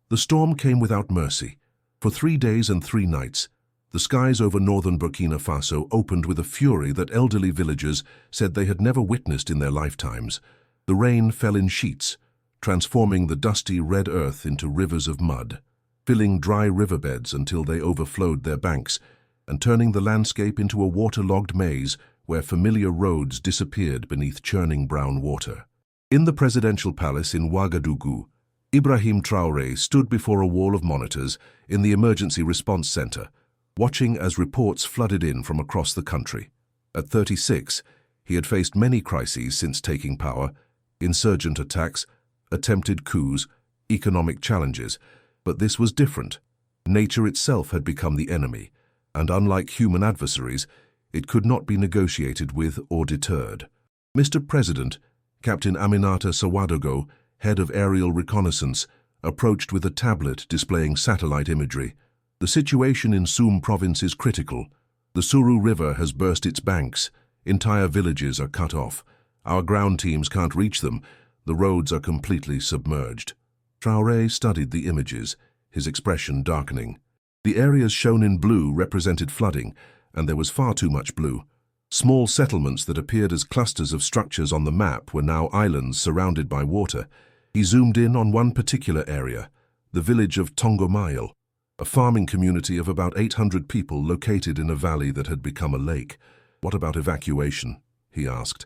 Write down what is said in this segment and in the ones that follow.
The storm came without mercy. For 3 days and 3 nights, the skies over northern Burkina Faso opened with a fury that elderly villagers said they had never witnessed in their lifetimes. The rain fell in sheets, transforming the dusty red earth into rivers of mud, filling dry riverbeds until they overflowed their banks, and turning the landscape into a waterlogged maze where familiar roads disappeared beneath churning brown water. In the presidential palace in Ouagadougou, Ibrahim Traoré stood before a wall of monitors in the emergency response center, watching as reports flooded in from across the country. At 36, he had faced many crises since taking power: insurgent attacks, attempted coups, economic challenges. But this was different. Nature itself had become the enemy, and unlike human adversaries, it could not be negotiated with or deterred. Mr. President, Captain Aminata Sawadogo, head of aerial reconnaissance, approached with a tablet displaying satellite imagery. The situation in Soum province is critical. The Suru River has burst its banks. Entire villages are cut off. Our ground teams can't reach them. The roads are completely submerged. Traoré studied the images, his expression darkening. The areas shown in blue represented flooding, and there was far too much blue. Small settlements that appeared as clusters of structures on the map were now islands surrounded by water. He zoomed in on one particular area, the village of Tongomayel, a farming community of about 800 people located in a valley that had become a lake. "What about evacuation?" he asked.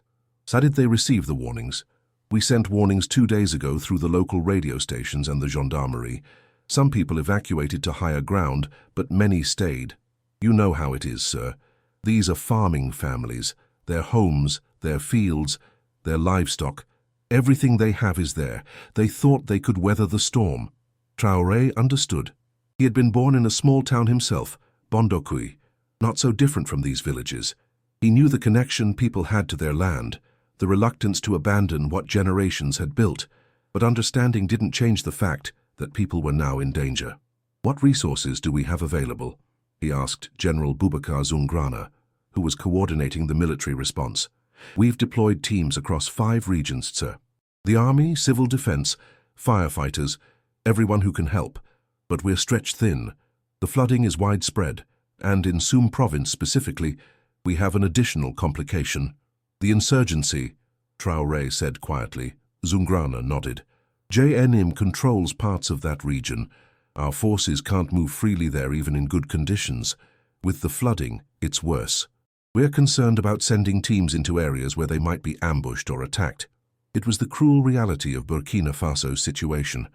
"How did they receive the warnings?" "We sent warnings 2 days ago through the local radio stations and the gendarmerie. Some people evacuated to higher ground, but many stayed. You know how it is, sir. These are farming families. Their homes, their fields, their livestock. Everything they have is there. They thought they could weather the storm." Traoré understood. He had been born in a small town himself, Bondokui, not so different from these villages. He knew the connection people had to their land, the reluctance to abandon what generations had built, but understanding didn't change the fact that people were now in danger. "What resources do we have available?" he asked General Boubacar Zungrana, who was coordinating the military response. "We've deployed teams across 5 regions, sir. The army, civil defense, firefighters, everyone who can help. But we're stretched thin. The flooding is widespread, and in Soum province specifically, we have an additional complication. The insurgency," Traoré said quietly. Zungrana nodded. "JNM controls parts of that region. Our forces can't move freely there even in good conditions. With the flooding, it's worse. We're concerned about sending teams into areas where they might be ambushed or attacked." It was the cruel reality of Burkina Faso's situation.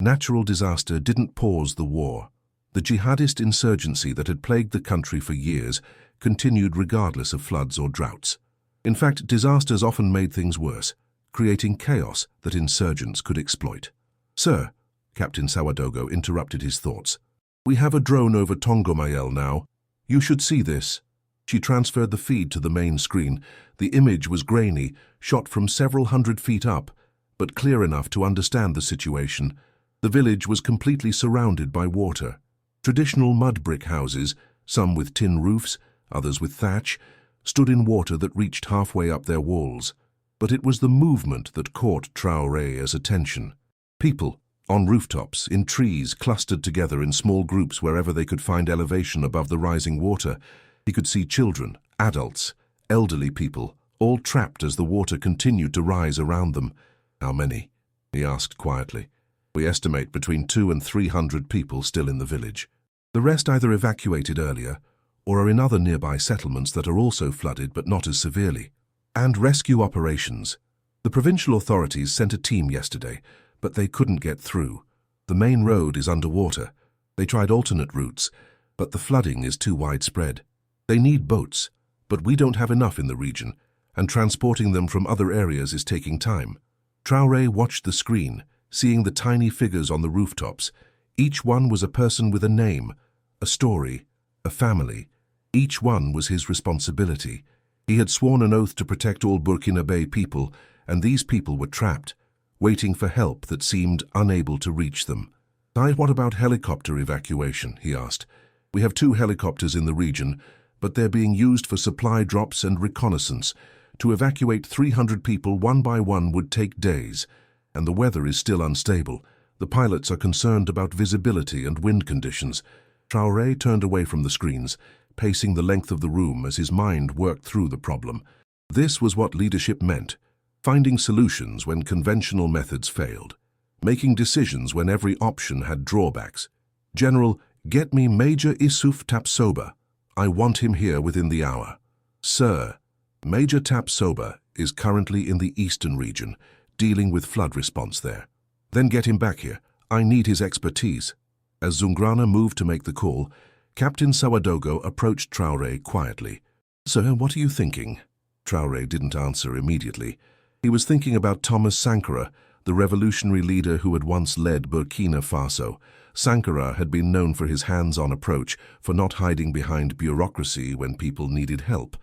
Natural disaster didn't pause the war. The jihadist insurgency that had plagued the country for years continued regardless of floods or droughts. In fact, disasters often made things worse, creating chaos that insurgents could exploit. "Sir," Captain Sawadogo interrupted his thoughts, "we have a drone over Tongomayel now. You should see this." She transferred the feed to the main screen. The image was grainy, shot from several hundred feet up, but clear enough to understand the situation. The village was completely surrounded by water. Traditional mud brick houses, some with tin roofs, others with thatch, stood in water that reached halfway up their walls. But it was the movement that caught Traoré's attention. People, on rooftops, in trees, clustered together in small groups wherever they could find elevation above the rising water. He could see children, adults, elderly people, all trapped as the water continued to rise around them. "How many?" he asked quietly. "We estimate between 200 and 300 people still in the village. The rest either evacuated earlier or are in other nearby settlements that are also flooded but not as severely." "And rescue operations." "The provincial authorities sent a team yesterday, but they couldn't get through. The main road is underwater. They tried alternate routes, but the flooding is too widespread. They need boats, but we don't have enough in the region, and transporting them from other areas is taking time." Traoré watched the screen, seeing the tiny figures on the rooftops. Each one was a person with a name, a story, a family. Each one was his responsibility. He had sworn an oath to protect all Burkinabe people, and these people were trapped, waiting for help that seemed unable to reach them. "What about helicopter evacuation?" he asked. "We have 2 helicopters in the region, but they're being used for supply drops and reconnaissance. To evacuate 300 people one by one would take days, and the weather is still unstable. The pilots are concerned about visibility and wind conditions. Traoré turned away from the screens, pacing the length of the room as his mind worked through the problem. This was what leadership meant: finding solutions when conventional methods failed, making decisions when every option had drawbacks. "General, get me Major Issouf Tapsoba. I want him here within the hour." "Sir, Major Tapsoba is currently in the eastern region, dealing with flood response there." "Then get him back here. I need his expertise." As Zungrana moved to make the call, Captain Sawadogo approached Traoré quietly. "Sir, what are you thinking?" Traoré didn't answer immediately. He was thinking about Thomas Sankara, the revolutionary leader who had once led Burkina Faso. Sankara had been known for his hands-on approach, for not hiding behind bureaucracy when people needed help.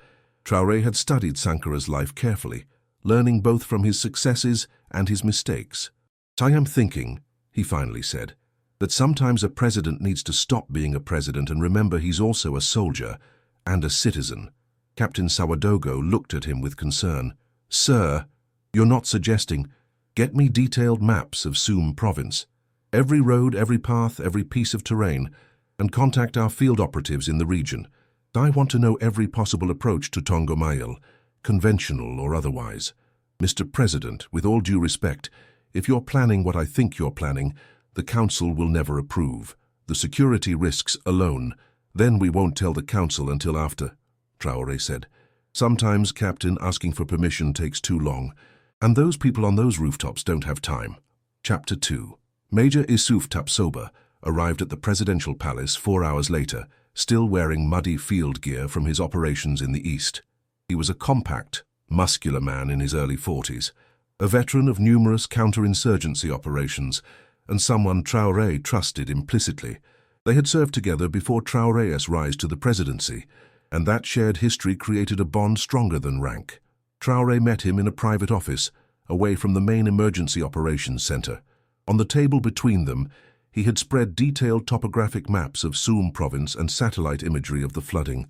Traoré had studied Sankara's life carefully, learning both from his successes and his mistakes. "I am thinking," he finally said, "that sometimes a president needs to stop being a president and remember he's also a soldier and a citizen." Captain Sawadogo looked at him with concern. "Sir, you're not suggesting, get me detailed maps of Soum province, every road, every path, every piece of terrain, and contact our field operatives in the region. I want to know every possible approach to Tongomayel, conventional or otherwise. Mr. President, with all due respect, if you're planning what I think you're planning, the Council will never approve. The security risks alone. Then we won't tell the Council until after," Traoré said. "Sometimes, Captain, asking for permission takes too long, and those people on those rooftops don't have time." Chapter 2. Major Issouf Tapsoba arrived at the presidential palace 4 hours later, still wearing muddy field gear from his operations in the east. He was a compact, muscular man in his early 40s, a veteran of numerous counterinsurgency operations, and someone Traoré trusted implicitly. They had served together before Traoré's rise to the presidency, and that shared history created a bond stronger than rank. Traoré met him in a private office, away from the main emergency operations center. On the table between them, he had spread detailed topographic maps of Soum province and satellite imagery of the flooding.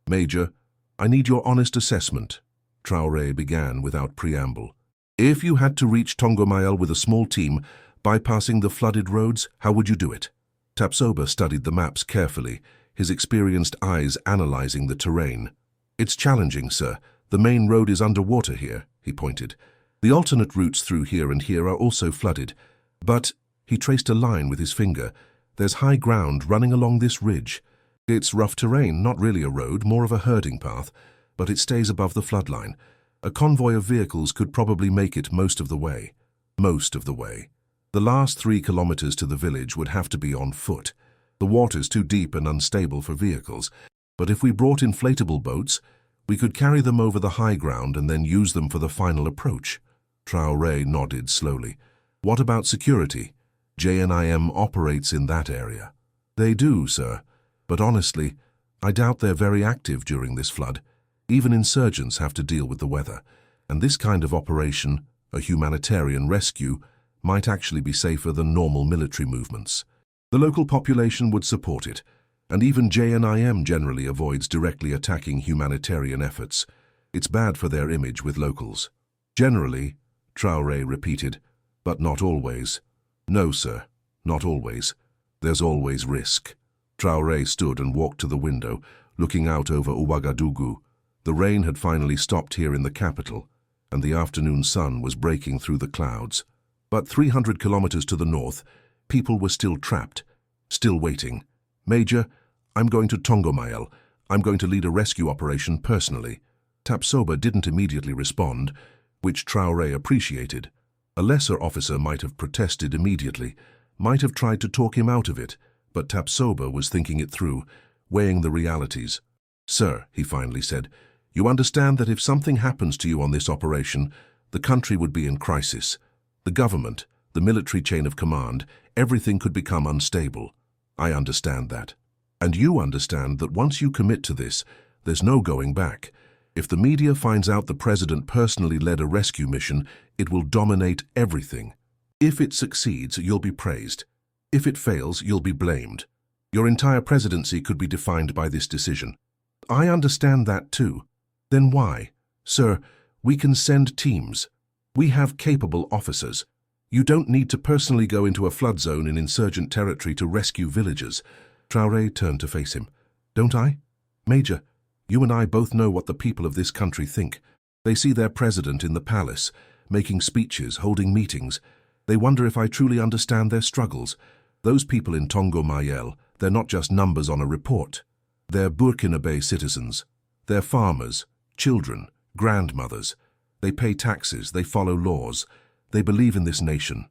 "Major, I need your honest assessment," Traoré began without preamble. "If you had to reach Tongomayel with a small team, bypassing the flooded roads, how would you do it?" Tapsoba studied the maps carefully, his experienced eyes analyzing the terrain. "It's challenging, sir. The main road is underwater here," he pointed. "The alternate routes through here and here are also flooded. But," he traced a line with his finger, "there's high ground running along this ridge. It's rough terrain, not really a road, more of a herding path, but it stays above the floodline. A convoy of vehicles could probably make it most of the way. Most of the way. The last 3 kilometers to the village would have to be on foot. The water's too deep and unstable for vehicles, but if we brought inflatable boats, we could carry them over the high ground and then use them for the final approach." Traoré nodded slowly. "What about security? JNIM operates in that area." "They do, sir, but honestly, I doubt they're very active during this flood. Even insurgents have to deal with the weather, and this kind of operation, a humanitarian rescue, might actually be safer than normal military movements. The local population would support it, and even JNIM generally avoids directly attacking humanitarian efforts. It's bad for their image with locals." "Generally," Traoré repeated, "but not always." "No, sir, not always. There's always risk." Traoré stood and walked to the window, looking out over Ouagadougou. The rain had finally stopped here in the capital, and the afternoon sun was breaking through the clouds. But 300 kilometers to the north, people were still trapped, still waiting. "Major, I'm going to Tongomayel. I'm going to lead a rescue operation personally." Tapsoba didn't immediately respond, which Traoré appreciated. A lesser officer might have protested immediately, might have tried to talk him out of it, but Tapsoba was thinking it through, weighing the realities. "Sir," he finally said, "you understand that if something happens to you on this operation, the country would be in crisis. The government, the military chain of command, everything could become unstable. I understand that. And you understand that once you commit to this, there's no going back. If the media finds out the president personally led a rescue mission, it will dominate everything. If it succeeds, you'll be praised. If it fails, you'll be blamed. Your entire presidency could be defined by this decision." "I understand that too. Then why?" "Sir, we can send teams. We have capable officers. You don't need to personally go into a flood zone in insurgent territory to rescue villagers. Traoré turned to face him. Don't I? Major, you and I both know what the people of this country think. They see their president in the palace, making speeches, holding meetings. They wonder if I truly understand their struggles. Those people in Tongo Mayel, they're not just numbers on a report. They're Burkinabe citizens. They're farmers, children, grandmothers. They pay taxes, they follow laws. They believe in this nation.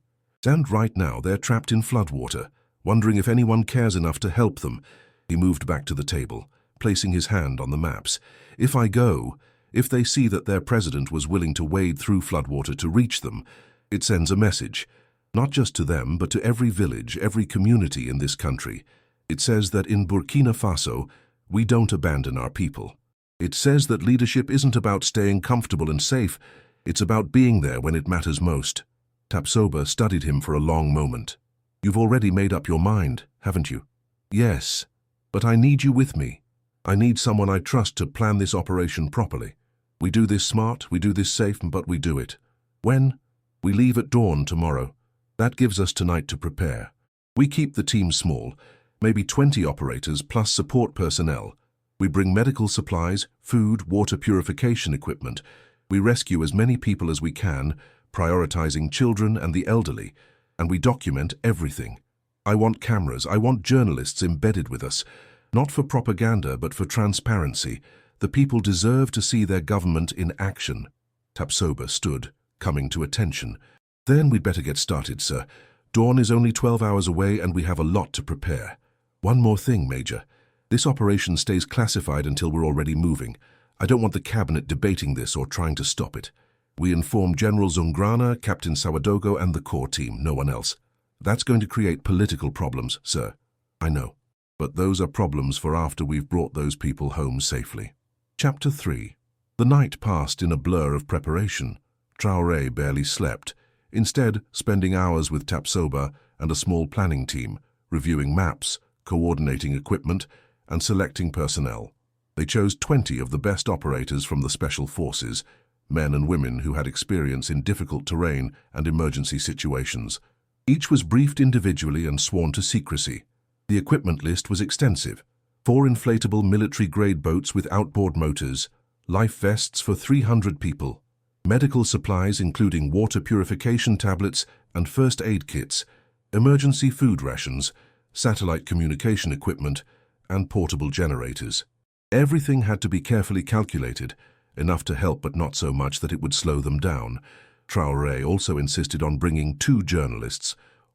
And right now they're trapped in floodwater, wondering if anyone cares enough to help them. He moved back to the table, placing his hand on the maps. If I go, if they see that their president was willing to wade through floodwater to reach them, it sends a message, not just to them, but to every village, every community in this country. It says that in Burkina Faso, we don't abandon our people. It says that leadership isn't about staying comfortable and safe, it's about being there when it matters most. Tapsoba studied him for a long moment. You've already made up your mind, haven't you? Yes, but I need you with me. I need someone I trust to plan this operation properly. We do this smart, we do this safe, but we do it. When? We leave at dawn tomorrow. That gives us tonight to prepare. We keep the team small, maybe 20 operators plus support personnel. We bring medical supplies, food, water purification equipment. We rescue as many people as we can, prioritizing children and the elderly, and we document everything. I want cameras, I want journalists embedded with us, not for propaganda but for transparency. The people deserve to see their government in action. Tapsoba stood, coming to attention. Then we'd better get started, sir. Dawn is only 12 hours away and we have a lot to prepare. One more thing, Major. This operation stays classified until we're already moving. I don't want the cabinet debating this or trying to stop it. We inform General Zungrana, Captain Sawadogo and the core team, no one else. That's going to create political problems, sir. I know. But those are problems for after we've brought those people home safely. Chapter 3. The night passed in a blur of preparation. Traoré barely slept, instead spending hours with Tapsoba and a small planning team, reviewing maps, coordinating equipment, and selecting personnel. They chose 20 of the best operators from the special forces, men and women who had experience in difficult terrain and emergency situations. Each was briefed individually and sworn to secrecy. The equipment list was extensive. 4 inflatable military-grade boats with outboard motors, life vests for 300 people, medical supplies including water purification tablets and first aid kits, emergency food rations, satellite communication equipment, and portable generators. Everything had to be carefully calculated, enough to help but not so much that it would slow them down. Traoré also insisted on bringing 2 journalists,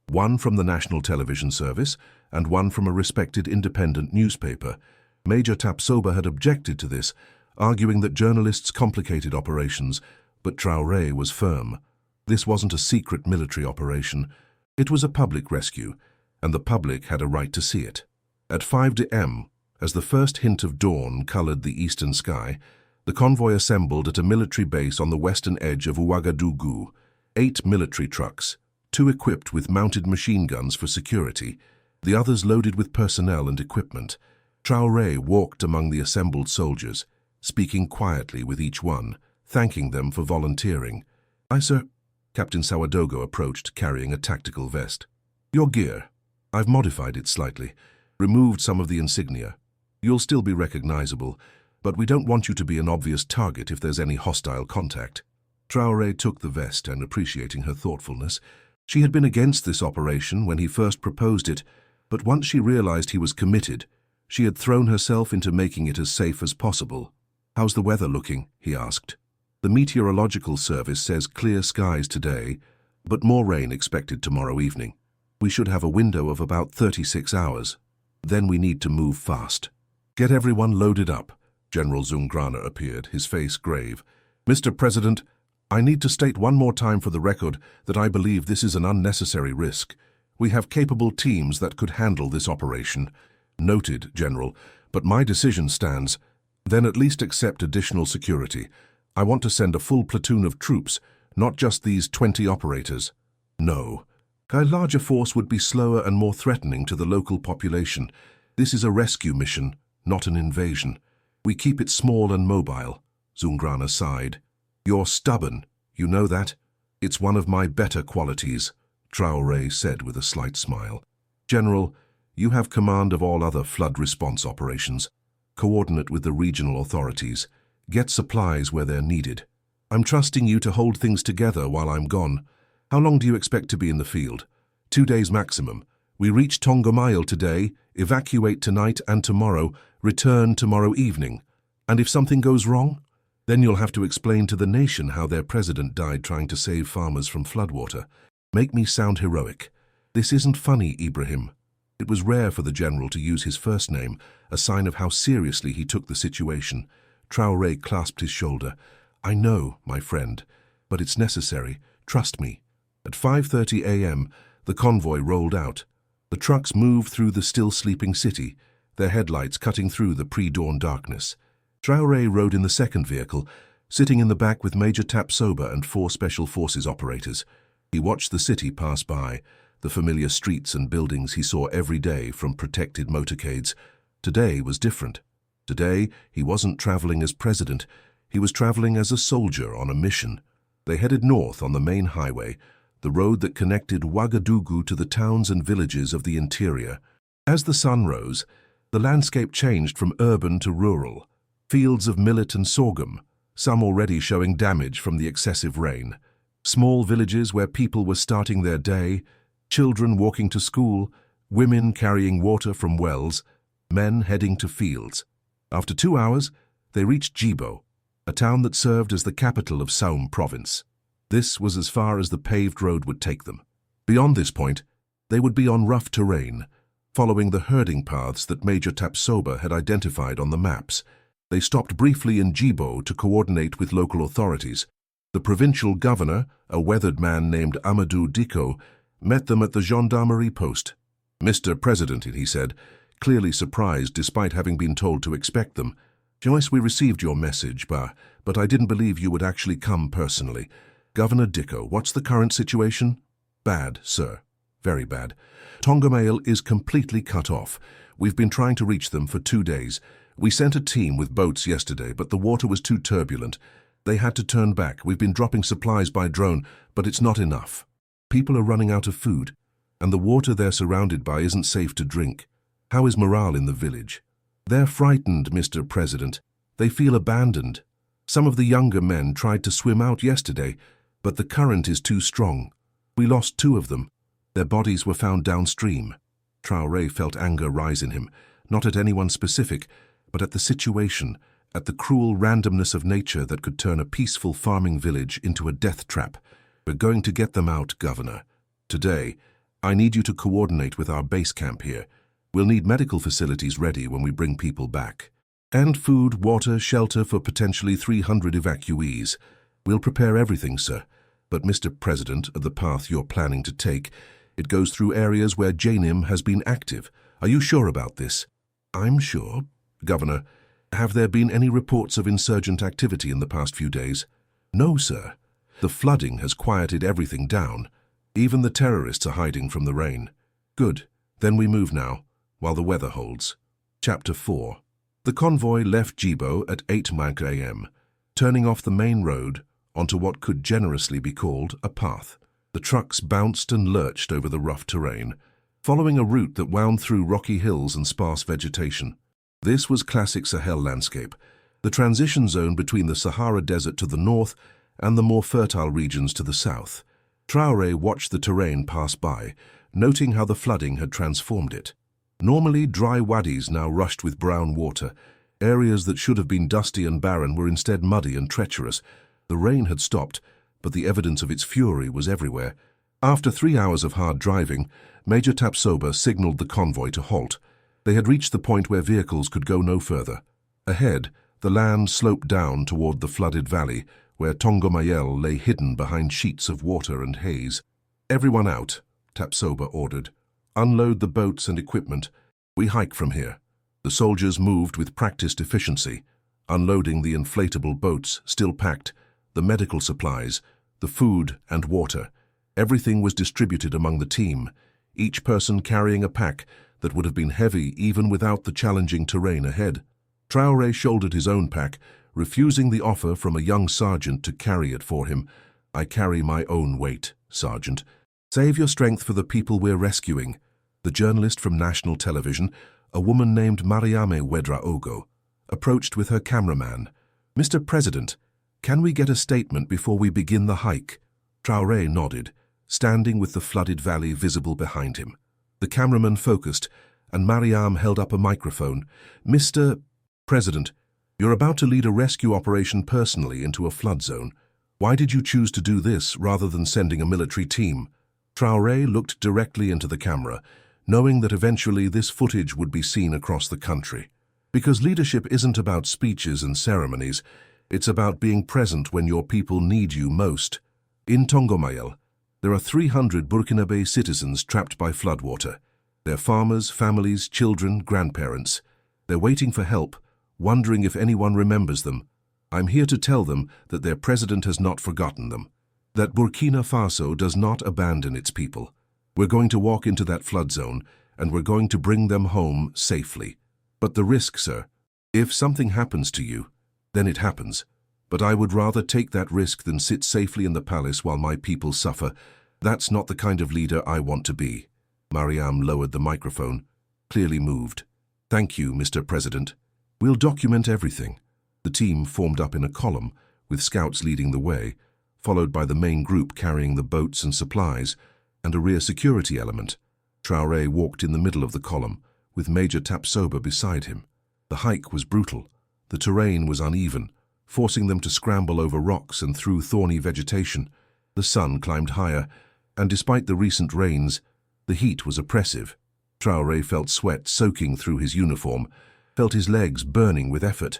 one from the National Television Service and one from a respected independent newspaper. Major Tapsoba had objected to this, arguing that journalists complicated operations, but Traoré was firm. This wasn't a secret military operation. It was a public rescue, and the public had a right to see it. At 5 a.m., as the first hint of dawn colored the eastern sky, the convoy assembled at a military base on the western edge of Ouagadougou. 8 military trucks, 2 equipped with mounted machine guns for security, the others loaded with personnel and equipment. Traoré walked among the assembled soldiers, speaking quietly with each one, thanking them for volunteering. "Aye, sir." Captain Sawadogo approached, carrying a tactical vest. "Your gear. I've modified it slightly, removed some of the insignia. You'll still be recognizable, but we don't want you to be an obvious target if there's any hostile contact." Traoré took the vest and, appreciating her thoughtfulness, she had been against this operation when he first proposed it, but once she realized he was committed, she had thrown herself into making it as safe as possible. "How's the weather looking?" he asked. "The meteorological service says clear skies today, but more rain expected tomorrow evening. We should have a window of about 36 hours. Then we need to move fast." "Get everyone loaded up." General Zungrana appeared, his face grave. "Mr. President, I need to state one more time for the record that I believe this is an unnecessary risk. We have capable teams that could handle this operation." "Noted, General, but my decision stands." "Then at least accept additional security. I want to send a full platoon of troops, not just these 20 operators." "No. A larger force would be slower and more threatening to the local population. This is a rescue mission, not an invasion. We keep it small and mobile." Zungrana sighed. "You're stubborn, you know that?" It's one of my better qualities, Traoré said with a slight smile. General, you have command of all other flood response operations. Coordinate with the regional authorities. Get supplies where they're needed. I'm trusting you to hold things together while I'm gone. How long do you expect to be in the field? 2 days maximum. We reach Tongomail today, evacuate tonight and tomorrow, return tomorrow evening. And if something goes wrong? Then you'll have to explain to the nation how their president died trying to save farmers from floodwater. Make me sound heroic. This isn't funny, Ibrahim. It was rare for the general to use his first name, a sign of how seriously he took the situation. Traoré clasped his shoulder. I know, my friend, but it's necessary. Trust me. At 5:30 a.m., the convoy rolled out. The trucks moved through the still sleeping city, their headlights cutting through the pre-dawn darkness. Traoré rode in the second vehicle, sitting in the back with Major Tapsoba and 4 Special Forces operators. He watched the city pass by, the familiar streets and buildings he saw every day from protected motorcades. Today was different. Today, he wasn't traveling as president. He was traveling as a soldier on a mission. They headed north on the main highway, the road that connected Ouagadougou to the towns and villages of the interior. As the sun rose, the landscape changed from urban to rural. Fields of millet and sorghum, some already showing damage from the excessive rain. Small villages where people were starting their day, children walking to school, women carrying water from wells, men heading to fields. After 2 hours, they reached Djibo, a town that served as the capital of Saum province. This was as far as the paved road would take them. Beyond this point, they would be on rough terrain, following the herding paths that Major Tapsoba had identified on the maps. They stopped briefly in Djibo to coordinate with local authorities. The provincial governor, a weathered man named Amadou Diko, met them at the gendarmerie post. Mr. President, he said, clearly surprised despite having been told to expect them. Joyce, we received your message, but I didn't believe you would actually come personally. Governor Diko, what's the current situation? Bad, sir. Very bad. Tongomail is completely cut off. We've been trying to reach them for 2 days. We sent a team with boats yesterday, but the water was too turbulent. They had to turn back. We've been dropping supplies by drone, but it's not enough. People are running out of food, and the water they're surrounded by isn't safe to drink. How is morale in the village? They're frightened, Mr. President. They feel abandoned. Some of the younger men tried to swim out yesterday, but the current is too strong. We lost 2 of them. Their bodies were found downstream. Traoré felt anger rise in him, not at anyone specific, but at the situation, at the cruel randomness of nature that could turn a peaceful farming village into a death trap. We're going to get them out, Governor. Today, I need you to coordinate with our base camp here. We'll need medical facilities ready when we bring people back. And food, water, shelter for potentially 300 evacuees. We'll prepare everything, sir. But, Mr. President, of the path you're planning to take, it goes through areas where JNIM has been active. Are you sure about this? I'm sure. Governor, have there been any reports of insurgent activity in the past few days? No, sir. The flooding has quieted everything down. Even the terrorists are hiding from the rain. Good. Then we move now, while the weather holds. Chapter 4. The convoy left Djibo at 8 a.m., turning off the main road onto what could generously be called a path. The trucks bounced and lurched over the rough terrain, following a route that wound through rocky hills and sparse vegetation. This was classic Sahel landscape, the transition zone between the Sahara Desert to the north and the more fertile regions to the south. Traoré watched the terrain pass by, noting how the flooding had transformed it. Normally dry wadis now rushed with brown water. Areas that should have been dusty and barren were instead muddy and treacherous. The rain had stopped, but the evidence of its fury was everywhere. After 3 hours of hard driving, Major Tapsoba signaled the convoy to halt. They had reached the point where vehicles could go no further. Ahead, the land sloped down toward the flooded valley, where Tongomail lay hidden behind sheets of water and haze. Everyone out, Tapsoba ordered. Unload the boats and equipment. We hike from here. The soldiers moved with practiced efficiency, unloading the inflatable boats still packed, the medical supplies, the food and water. Everything was distributed among the team, each person carrying a pack that would have been heavy even without the challenging terrain ahead. Traoré shouldered his own pack, refusing the offer from a young sergeant to carry it for him. I carry my own weight, Sergeant. Save your strength for the people we're rescuing. The journalist from national television, a woman named Mariame Ouedraogo, approached with her cameraman. Mr. President, can we get a statement before we begin the hike? Traoré nodded, standing with the flooded valley visible behind him. The cameraman focused, and Mariam held up a microphone. Mr. President, you're about to lead a rescue operation personally into a flood zone. Why did you choose to do this rather than sending a military team? Traoré looked directly into the camera, knowing that eventually this footage would be seen across the country. Because leadership isn't about speeches and ceremonies, it's about being present when your people need you most. In Tongomayel, there are 300 Burkinabe citizens trapped by floodwater. They're farmers, families, children, grandparents. They're waiting for help, wondering if anyone remembers them. I'm here to tell them that their president has not forgotten them, that Burkina Faso does not abandon its people. We're going to walk into that flood zone, and we're going to bring them home safely. But the risk, sir, if something happens to you, then it happens. But I would rather take that risk than sit safely in the palace while my people suffer. That's not the kind of leader I want to be. Mariam lowered the microphone, clearly moved. Thank you, Mr. President. We'll document everything. The team formed up in a column, with scouts leading the way, followed by the main group carrying the boats and supplies, and a rear security element. Traoré walked in the middle of the column, with Major Tapsoba beside him. The hike was brutal. The terrain was uneven, forcing them to scramble over rocks and through thorny vegetation. The sun climbed higher, and despite the recent rains, the heat was oppressive. Traoré felt sweat soaking through his uniform, felt his legs burning with effort.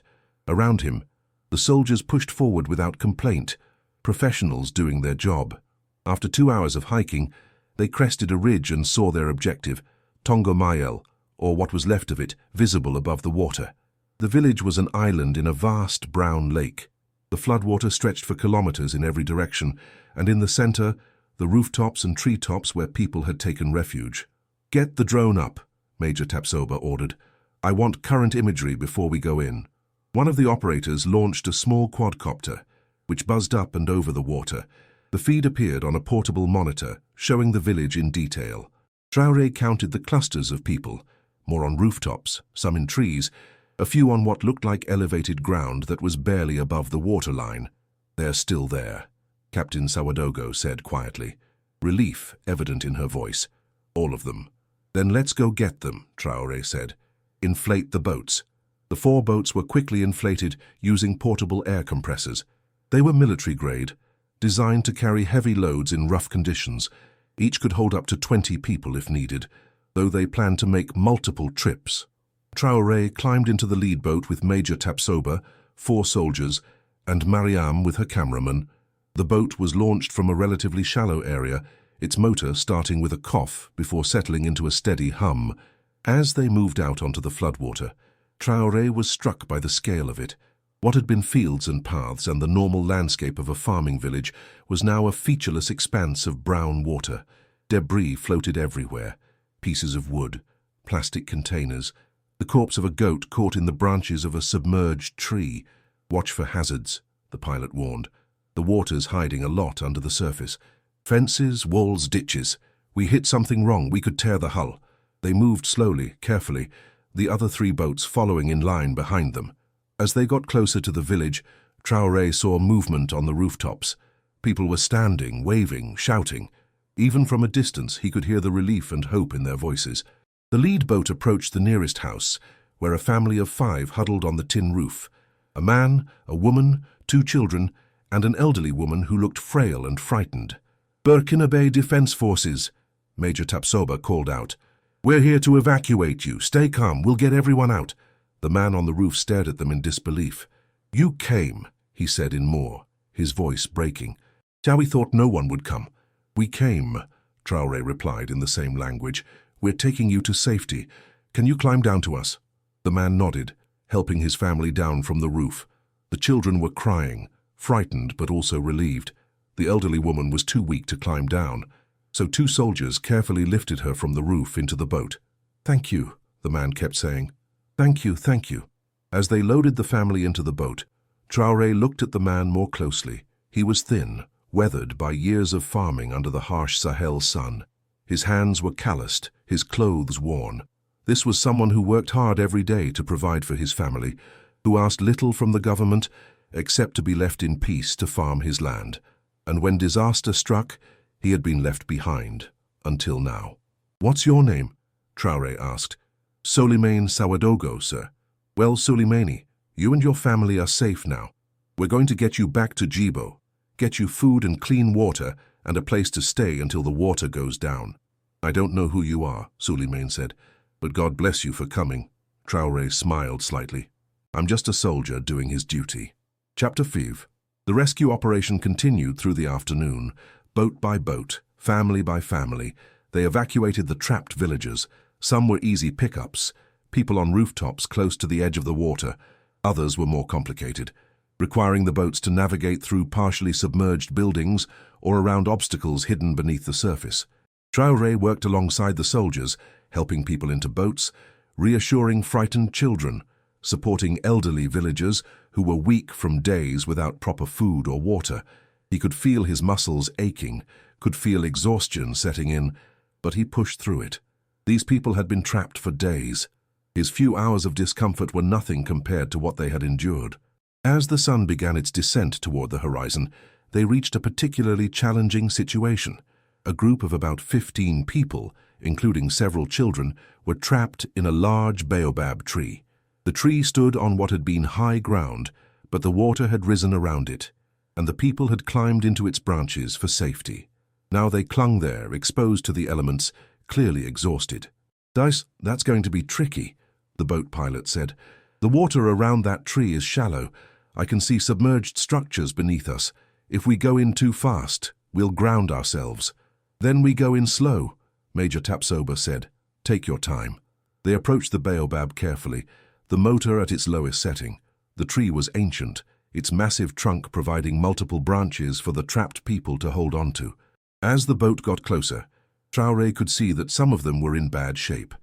Around him, the soldiers pushed forward without complaint, professionals doing their job. After 2 hours of hiking, they crested a ridge and saw their objective, Tongomayel, or what was left of it, visible above the water. The village was an island in a vast brown lake. The floodwater stretched for kilometers in every direction, and in the center, the rooftops and treetops where people had taken refuge. Get the drone up, Major Tapsoba ordered. I want current imagery before we go in. One of the operators launched a small quadcopter, which buzzed up and over the water. The feed appeared on a portable monitor, showing the village in detail. Traoré counted the clusters of people, more on rooftops, some in trees, a few on what looked like elevated ground that was barely above the waterline. They're still there, Captain Sawadogo said quietly, relief evident in her voice. All of them. Then let's go get them, Traoré said. Inflate the boats. The 4 boats were quickly inflated using portable air compressors. They were military-grade, designed to carry heavy loads in rough conditions. Each could hold up to 20 people if needed, though they planned to make multiple trips. Traoré climbed into the lead boat with Major Tapsoba, 4 soldiers, and Mariam with her cameraman. The boat was launched from a relatively shallow area, its motor starting with a cough before settling into a steady hum. As they moved out onto the floodwater, Traoré was struck by the scale of it. What had been fields and paths and the normal landscape of a farming village was now a featureless expanse of brown water. Debris floated everywhere, pieces of wood, plastic containers, the corpse of a goat caught in the branches of a submerged tree. Watch for hazards, the pilot warned. The water's hiding a lot under the surface. Fences, walls, ditches. We hit something wrong, we could tear the hull. They moved slowly, carefully, the other 3 boats following in line behind them. As they got closer to the village, Traoré saw movement on the rooftops. People were standing, waving, shouting. Even from a distance, he could hear the relief and hope in their voices. The lead boat approached the nearest house, where a family of 5 huddled on the tin roof. A man, a woman, 2 children, and an elderly woman who looked frail and frightened. Burkinabe Defense Forces, Major Tapsoba called out. We're here to evacuate you. Stay calm, we'll get everyone out. The man on the roof stared at them in disbelief. You came, he said in Moor, his voice breaking. We thought no one would come. We came, Traoré replied in the same language. We're taking you to safety. Can you climb down to us? The man nodded, helping his family down from the roof. The children were crying, frightened but also relieved. The elderly woman was too weak to climb down, so 2 soldiers carefully lifted her from the roof into the boat. Thank you, the man kept saying. Thank you, thank you. As they loaded the family into the boat, Traoré looked at the man more closely. He was thin, weathered by years of farming under the harsh Sahel sun. His hands were calloused, his clothes worn. This was someone who worked hard every day to provide for his family, who asked little from the government except to be left in peace to farm his land. And when disaster struck, he had been left behind, until now. "What's your name?" Traoré asked. "Souleymane Sawadogo, sir." "Well, Souleymane, you and your family are safe now. We're going to get you back to Djibo, get you food and clean water and a place to stay until the water goes down." "I don't know who you are," Souleymane said, "but God bless you for coming." Traoré smiled slightly. "I'm just a soldier doing his duty." Chapter 5. The rescue operation continued through the afternoon. Boat by boat, family by family, they evacuated the trapped villagers. Some were easy pickups, people on rooftops close to the edge of the water. Others were more complicated, requiring the boats to navigate through partially submerged buildings or around obstacles hidden beneath the surface. Traoré worked alongside the soldiers, helping people into boats, reassuring frightened children, supporting elderly villagers who were weak from days without proper food or water. He could feel his muscles aching, could feel exhaustion setting in, but he pushed through it. These people had been trapped for days. His few hours of discomfort were nothing compared to what they had endured. As the sun began its descent toward the horizon, they reached a particularly challenging situation. A group of about 15 people, including several children, were trapped in a large baobab tree. The tree stood on what had been high ground, but the water had risen around it, and the people had climbed into its branches for safety. Now they clung there, exposed to the elements, clearly exhausted. "That's going to be tricky," the boat pilot said. "The water around that tree is shallow. I can see submerged structures beneath us. If we go in too fast, we'll ground ourselves." "Then we go in slow," Major Tapsoba said. "Take your time." They approached the baobab carefully, the motor at its lowest setting. The tree was ancient, its massive trunk providing multiple branches for the trapped people to hold onto. As the boat got closer, Traoré could see that some of them were in bad shape.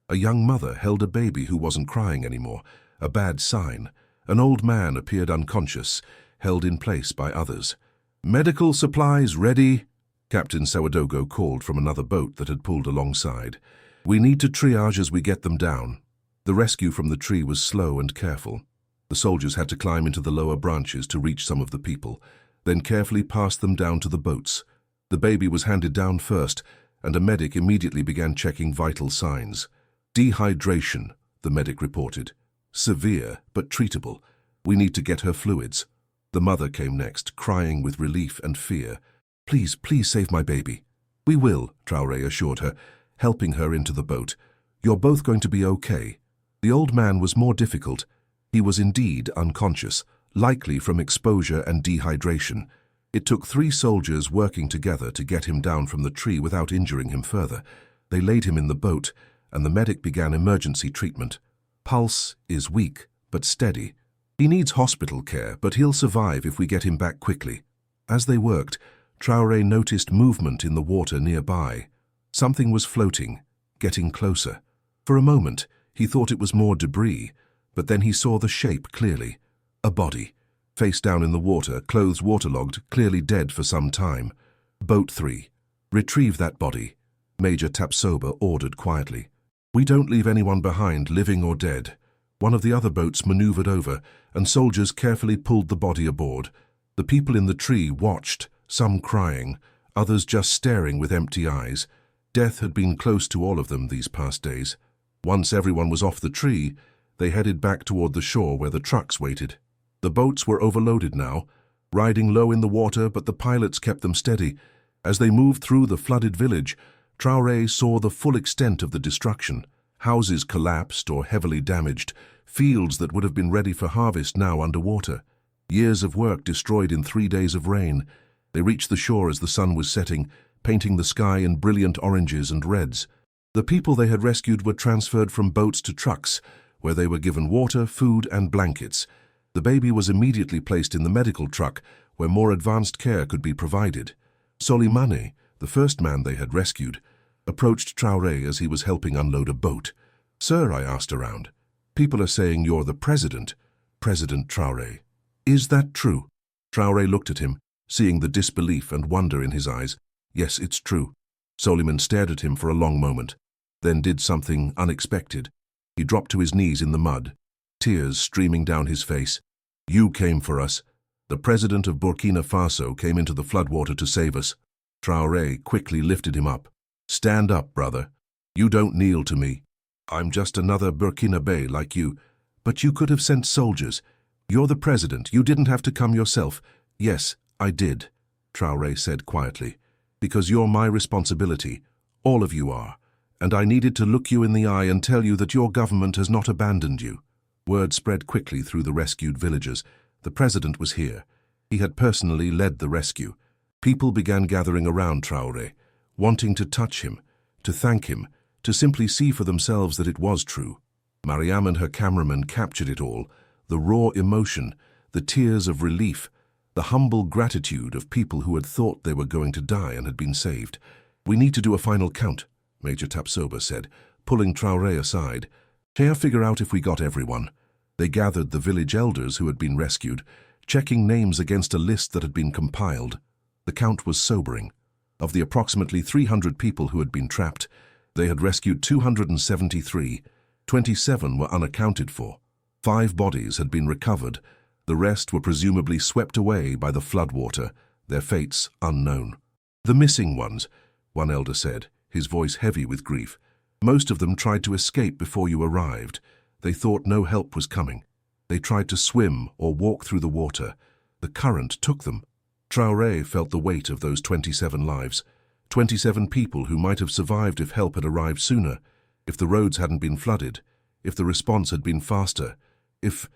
A young mother held a baby who wasn't crying anymore, a bad sign. An old man appeared unconscious, held in place by others. "Medical supplies ready," Captain Sawadogo called from another boat that had pulled alongside. "We need to triage as we get them down." The rescue from the tree was slow and careful. The soldiers had to climb into the lower branches to reach some of the people, then carefully pass them down to the boats. The baby was handed down first, and a medic immediately began checking vital signs. "Dehydration," the medic reported. "Severe, but treatable. We need to get her fluids." The mother came next, crying with relief and fear. "Please, please save my baby." "We will," Traoré assured her, helping her into the boat. "You're both going to be okay." The old man was more difficult. He was indeed unconscious, likely from exposure and dehydration. It took 3 soldiers working together to get him down from the tree without injuring him further. They laid him in the boat, and the medic began emergency treatment. "Pulse is weak, but steady. He needs hospital care, but he'll survive if we get him back quickly." As they worked, Traoré noticed movement in the water nearby. Something was floating, getting closer. For a moment, he thought it was more debris, but then he saw the shape clearly. A body, face down in the water, clothes waterlogged, clearly dead for some time. "Boat 3, retrieve that body," Major Tapsoba ordered quietly. "We don't leave anyone behind, living or dead." One of the other boats maneuvered over, and soldiers carefully pulled the body aboard. The people in the tree watched, some crying, others just staring with empty eyes. Death had been close to all of them these past days. Once everyone was off the tree, they headed back toward the shore where the trucks waited. The boats were overloaded now, riding low in the water, but the pilots kept them steady. As they moved through the flooded village, Traoré saw the full extent of the destruction. Houses collapsed or heavily damaged, fields that would have been ready for harvest now underwater. Years of work destroyed in 3 days of rain. They reached the shore as the sun was setting, painting the sky in brilliant oranges and reds. The people they had rescued were transferred from boats to trucks, where they were given water, food, and blankets. The baby was immediately placed in the medical truck, where more advanced care could be provided. Souleymane, the first man they had rescued, approached Traoré as he was helping unload a boat. "Sir," I asked around, "people are saying you're the president." "President Traoré." "Is that true?" Traoré looked at him, seeing the disbelief and wonder in his eyes. "Yes, it's true." Soliman stared at him for a long moment, then did something unexpected. He dropped to his knees in the mud, tears streaming down his face. "You came for us. The president of Burkina Faso came into the floodwater to save us." Traoré quickly lifted him up. "Stand up, brother. You don't kneel to me. I'm just another Burkinabe like you. But you could have sent soldiers. You're the president. You didn't have to come yourself." "Yes, I did," Traoré said quietly. "Because you're my responsibility. All of you are. And I needed to look you in the eye and tell you that your government has not abandoned you." Word spread quickly through the rescued villagers. The president was here. He had personally led the rescue. People began gathering around Traoré, wanting to touch him, to thank him, to simply see for themselves that it was true. Mariam and her cameraman captured it all, the raw emotion, the tears of relief, the humble gratitude of people who had thought they were going to die and had been saved. "We need to do a final count," Major Tapsoba said, pulling Traoré aside. "Can I figure out if we got everyone?" They gathered the village elders who had been rescued, checking names against a list that had been compiled. The count was sobering. Of the approximately 300 people who had been trapped, they had rescued 273. 27 were unaccounted for. 5 bodies had been recovered. The rest were presumably swept away by the floodwater, their fates unknown. "The missing ones," one elder said, his voice heavy with grief. "Most of them tried to escape before you arrived. They thought no help was coming. They tried to swim or walk through the water. The current took them." Traoré felt the weight of those 27 lives, 27 people who might have survived if help had arrived sooner, if the roads hadn't been flooded, if the response had been faster, if.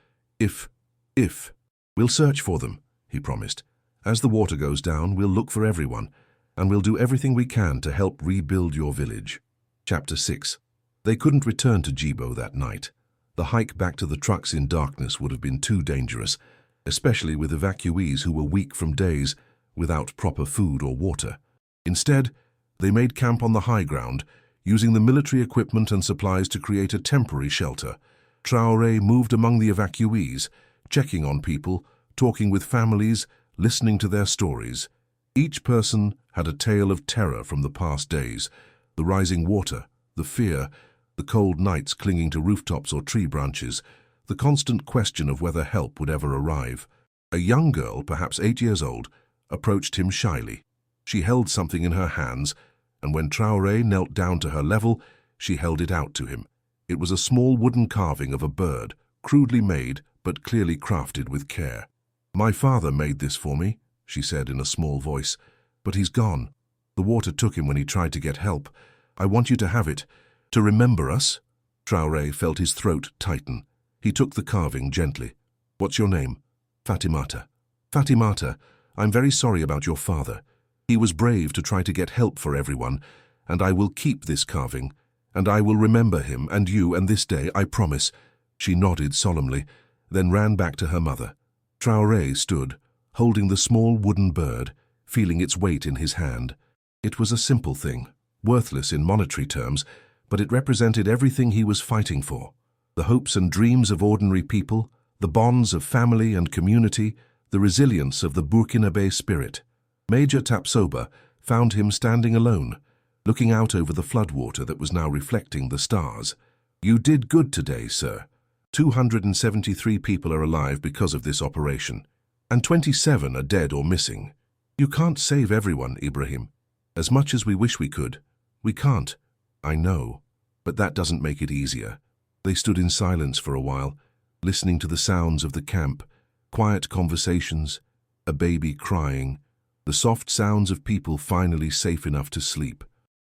"We'll search for them," he promised. "As the water goes down, we'll look for everyone, and we'll do everything we can to help rebuild your village." Chapter 6. They couldn't return to Djibo that night. The hike back to the trucks in darkness would have been too dangerous, especially with evacuees who were weak from days without proper food or water. Instead, they made camp on the high ground, using the military equipment and supplies to create a temporary shelter. Traoré moved among the evacuees, checking on people, talking with families, listening to their stories. Each person had a tale of terror from the past days: the rising water, the fear, the cold nights clinging to rooftops or tree branches, the constant question of whether help would ever arrive. A young girl, perhaps 8 years old, approached him shyly. She held something in her hands, and when Traoré knelt down to her level, she held it out to him. It was a small wooden carving of a bird, crudely made but clearly crafted with care. "My father made this for me," she said in a small voice, "but he's gone. The water took him when he tried to get help. I want you to have it, to remember us." Traoré felt his throat tighten. He took the carving gently. "What's your name?" "Fatimata." "Fatimata, I'm very sorry about your father. He was brave to try to get help for everyone, and I will keep this carving, and I will remember him and you and this day, I promise." She nodded solemnly, then ran back to her mother. Traoré stood, holding the small wooden bird, feeling its weight in his hand. It was a simple thing, worthless in monetary terms, but it represented everything he was fighting for. The hopes and dreams of ordinary people, the bonds of family and community, the resilience of the Burkinabe spirit. Major Tapsoba found him standing alone, looking out over the floodwater that was now reflecting the stars. "You did good today, sir. 273 people are alive because of this operation, and 27 are dead or missing. You can't save everyone, Ibrahim. As much as we wish we could, we can't." "I know, but that doesn't make it easier." They stood in silence for a while, listening to the sounds of the camp, quiet conversations, a baby crying, the soft sounds of people finally safe enough to sleep.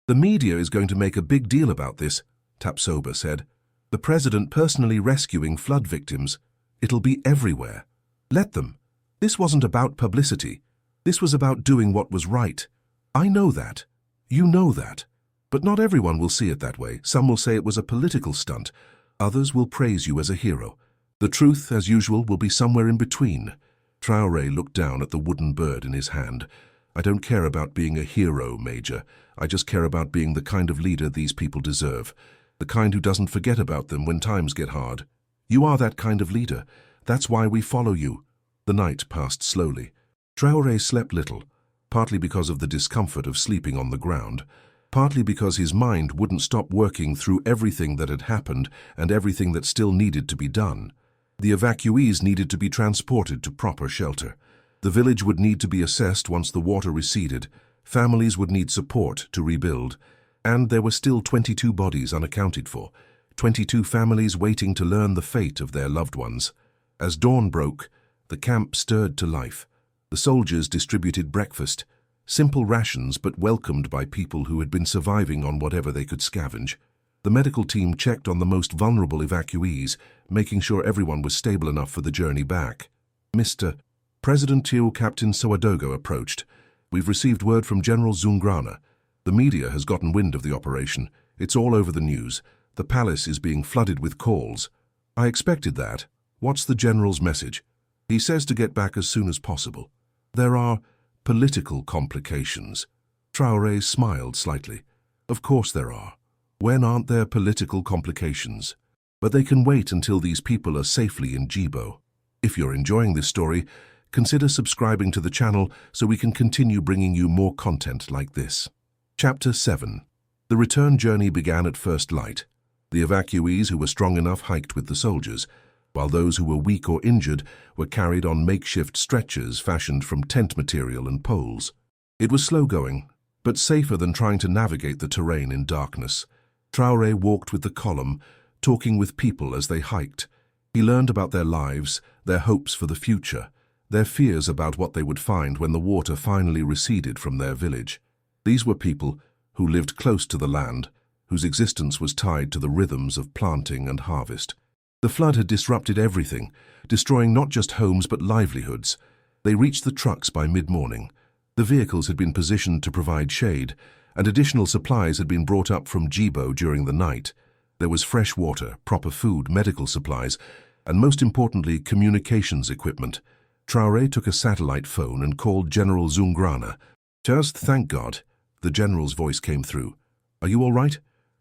"The media is going to make a big deal about this," Tapsoba said. "The president personally rescuing flood victims. It'll be everywhere. Let them. This wasn't about publicity. This was about doing what was right. I know that. You know that. But not everyone will see it that way. Some will say it was a political stunt. Others will praise you as a hero. The truth, as usual, will be somewhere in between." Traoré looked down at the wooden bird in his hand. "I don't care about being a hero, Major. I just care about being the kind of leader these people deserve. The kind who doesn't forget about them when times get hard. You are that kind of leader. That's why we follow you." The night passed slowly. Traoré slept little, partly because of the discomfort of sleeping on the ground, partly because his mind wouldn't stop working through everything that had happened and everything that still needed to be done. The evacuees needed to be transported to proper shelter. The village would need to be assessed once the water receded, families would need support to rebuild, and there were still 22 bodies unaccounted for, 22 families waiting to learn the fate of their loved ones. As dawn broke, the camp stirred to life. The soldiers distributed breakfast, simple rations but welcomed by people who had been surviving on whatever they could scavenge. The medical team checked on the most vulnerable evacuees, making sure everyone was stable enough for the journey back. Mr. President Teal Captain Soadogo approached. We've received word from General Zungrana. The media has gotten wind of the operation. It's all over the news. The palace is being flooded with calls. I expected that. What's the general's message? He says to get back as soon as possible. There are political complications. Traoré smiled slightly. Of course there are. When aren't there political complications? But they can wait until these people are safely in Djibo. If you're enjoying this story, consider subscribing to the channel so we can continue bringing you more content like this. Chapter 7. The return journey began at first light. The evacuees who were strong enough hiked with the soldiers, while those who were weak or injured were carried on makeshift stretchers fashioned from tent material and poles. It was slow going, but safer than trying to navigate the terrain in darkness. Traoré walked with the column, talking with people as they hiked. He learned about their lives, their hopes for the future, their fears about what they would find when the water finally receded from their village. These were people who lived close to the land, whose existence was tied to the rhythms of planting and harvest. The flood had disrupted everything, destroying not just homes but livelihoods. They reached the trucks by mid-morning. The vehicles had been positioned to provide shade, and additional supplies had been brought up from Djibo during the night. There was fresh water, proper food, medical supplies, and most importantly, communications equipment. Traoré took a satellite phone and called General Zungrana. Just thank God, the general's voice came through. Are you all right?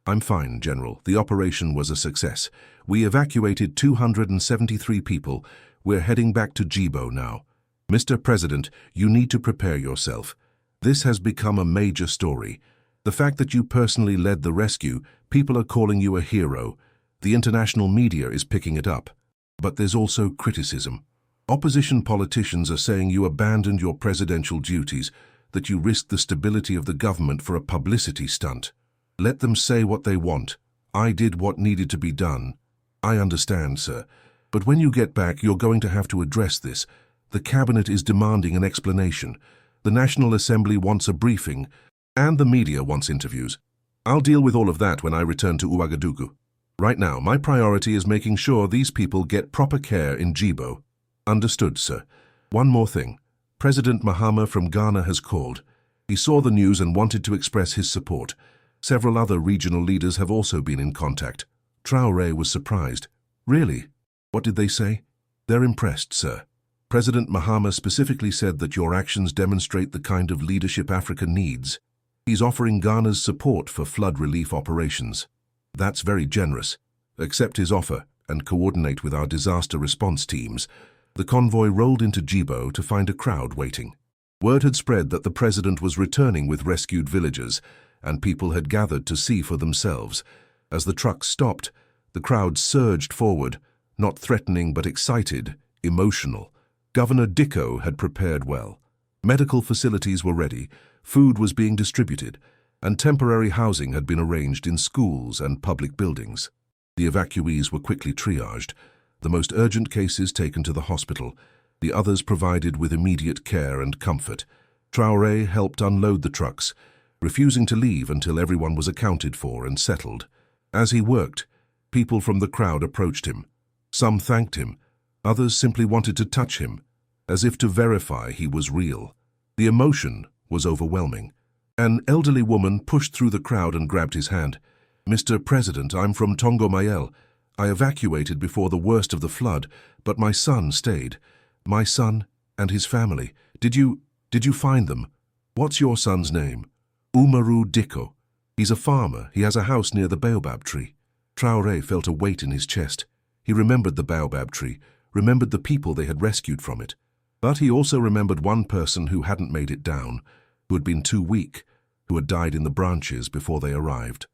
I'm fine, General. The operation was a success. We evacuated 273 people. We're heading back to Djibo now. Mr. President, you need to prepare yourself. This has become a major story. The fact that you personally led the rescue, people are calling you a hero. The international media is picking it up. But there's also criticism. Opposition politicians are saying you abandoned your presidential duties, that you risked the stability of the government for a publicity stunt. Let them say what they want. I did what needed to be done. I understand, sir. But when you get back, you're going to have to address this. The cabinet is demanding an explanation. The National Assembly wants a briefing, and the media wants interviews. I'll deal with all of that when I return to Ouagadougou. Right now, my priority is making sure these people get proper care in Djibo. Understood, sir. One more thing. President Mahama from Ghana has called. He saw the news and wanted to express his support. Several other regional leaders have also been in contact. Traoré was surprised. Really? What did they say? They're impressed, sir. President Mahama specifically said that your actions demonstrate the kind of leadership Africa needs. He's offering Ghana's support for flood relief operations. That's very generous. Accept his offer and coordinate with our disaster response teams. The convoy rolled into Djibo to find a crowd waiting. Word had spread that the president was returning with rescued villagers, and people had gathered to see for themselves. As the trucks stopped, the crowd surged forward, not threatening but excited, emotional. Governor Dicko had prepared well. Medical facilities were ready, food was being distributed, and temporary housing had been arranged in schools and public buildings. The evacuees were quickly triaged, the most urgent cases taken to the hospital, the others provided with immediate care and comfort. Traoré helped unload the trucks, refusing to leave until everyone was accounted for and settled. As he worked, people from the crowd approached him. Some thanked him, others simply wanted to touch him, as if to verify he was real. The emotion was overwhelming. An elderly woman pushed through the crowd and grabbed his hand. Mr. President, I'm from Tongo Mayel. I evacuated before the worst of the flood, but my son stayed. My son and his family. Did you find them? What's your son's name? Umaru Dicko. He's a farmer. He has a house near the baobab tree. Traoré felt a weight in his chest. He remembered the baobab tree, remembered the people they had rescued from it. But he also remembered one person who hadn't made it down, who had been too weak, who had died in the branches before they arrived.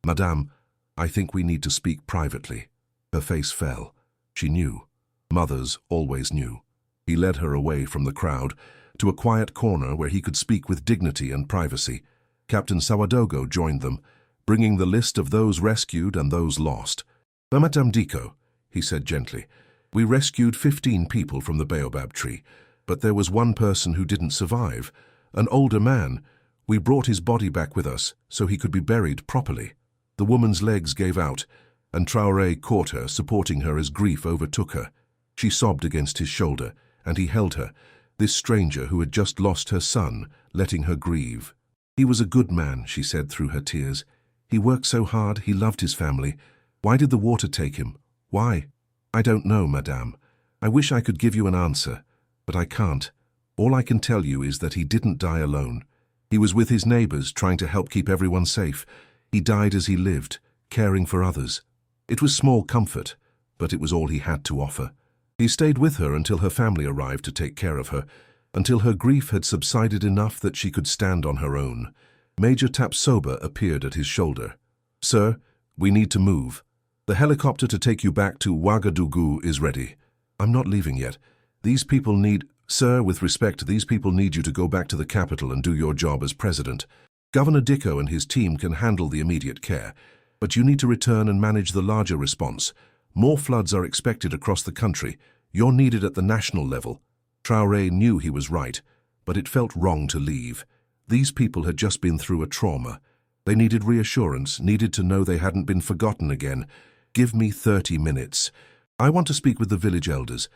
"Madame, I think we need to speak privately." Her face fell. She knew. Mothers always knew. He led her away from the crowd, to a quiet corner where he could speak with dignity and privacy. Captain Sawadogo joined them, bringing the list of those rescued and those lost. "Madame Diko," he said gently, "we rescued 15 people from the baobab tree, but there was one person who didn't survive, an older man. We brought his body back with us so he could be buried properly." The woman's legs gave out, and Traoré caught her, supporting her as grief overtook her. She sobbed against his shoulder, and he held her, this stranger who had just lost her son, letting her grieve. "He was a good man," she said through her tears. "He worked so hard, he loved his family. Why did the water take him? Why?" "I don't know, madame. I wish I could give you an answer, but I can't. All I can tell you is that he didn't die alone. He was with his neighbors, trying to help keep everyone safe. He died as he lived, caring for others. It was small comfort, but it was all he had to offer. He stayed with her until her family arrived to take care of her, until her grief had subsided enough that she could stand on her own." Major Tapsoba appeared at his shoulder. "Sir, we need to move. The helicopter to take you back to Ouagadougou is ready." "I'm not leaving yet. These people need—" "Sir, with respect, these people need you to go back to the capital and do your job as president. Governor Diko and his team can handle the immediate care, but you need to return and manage the larger response. More floods are expected across the country. You're needed at the national level." Traoré knew he was right, but it felt wrong to leave. These people had just been through a trauma. They needed reassurance, needed to know they hadn't been forgotten again. "Give me 30 minutes. I want to speak with the village elders.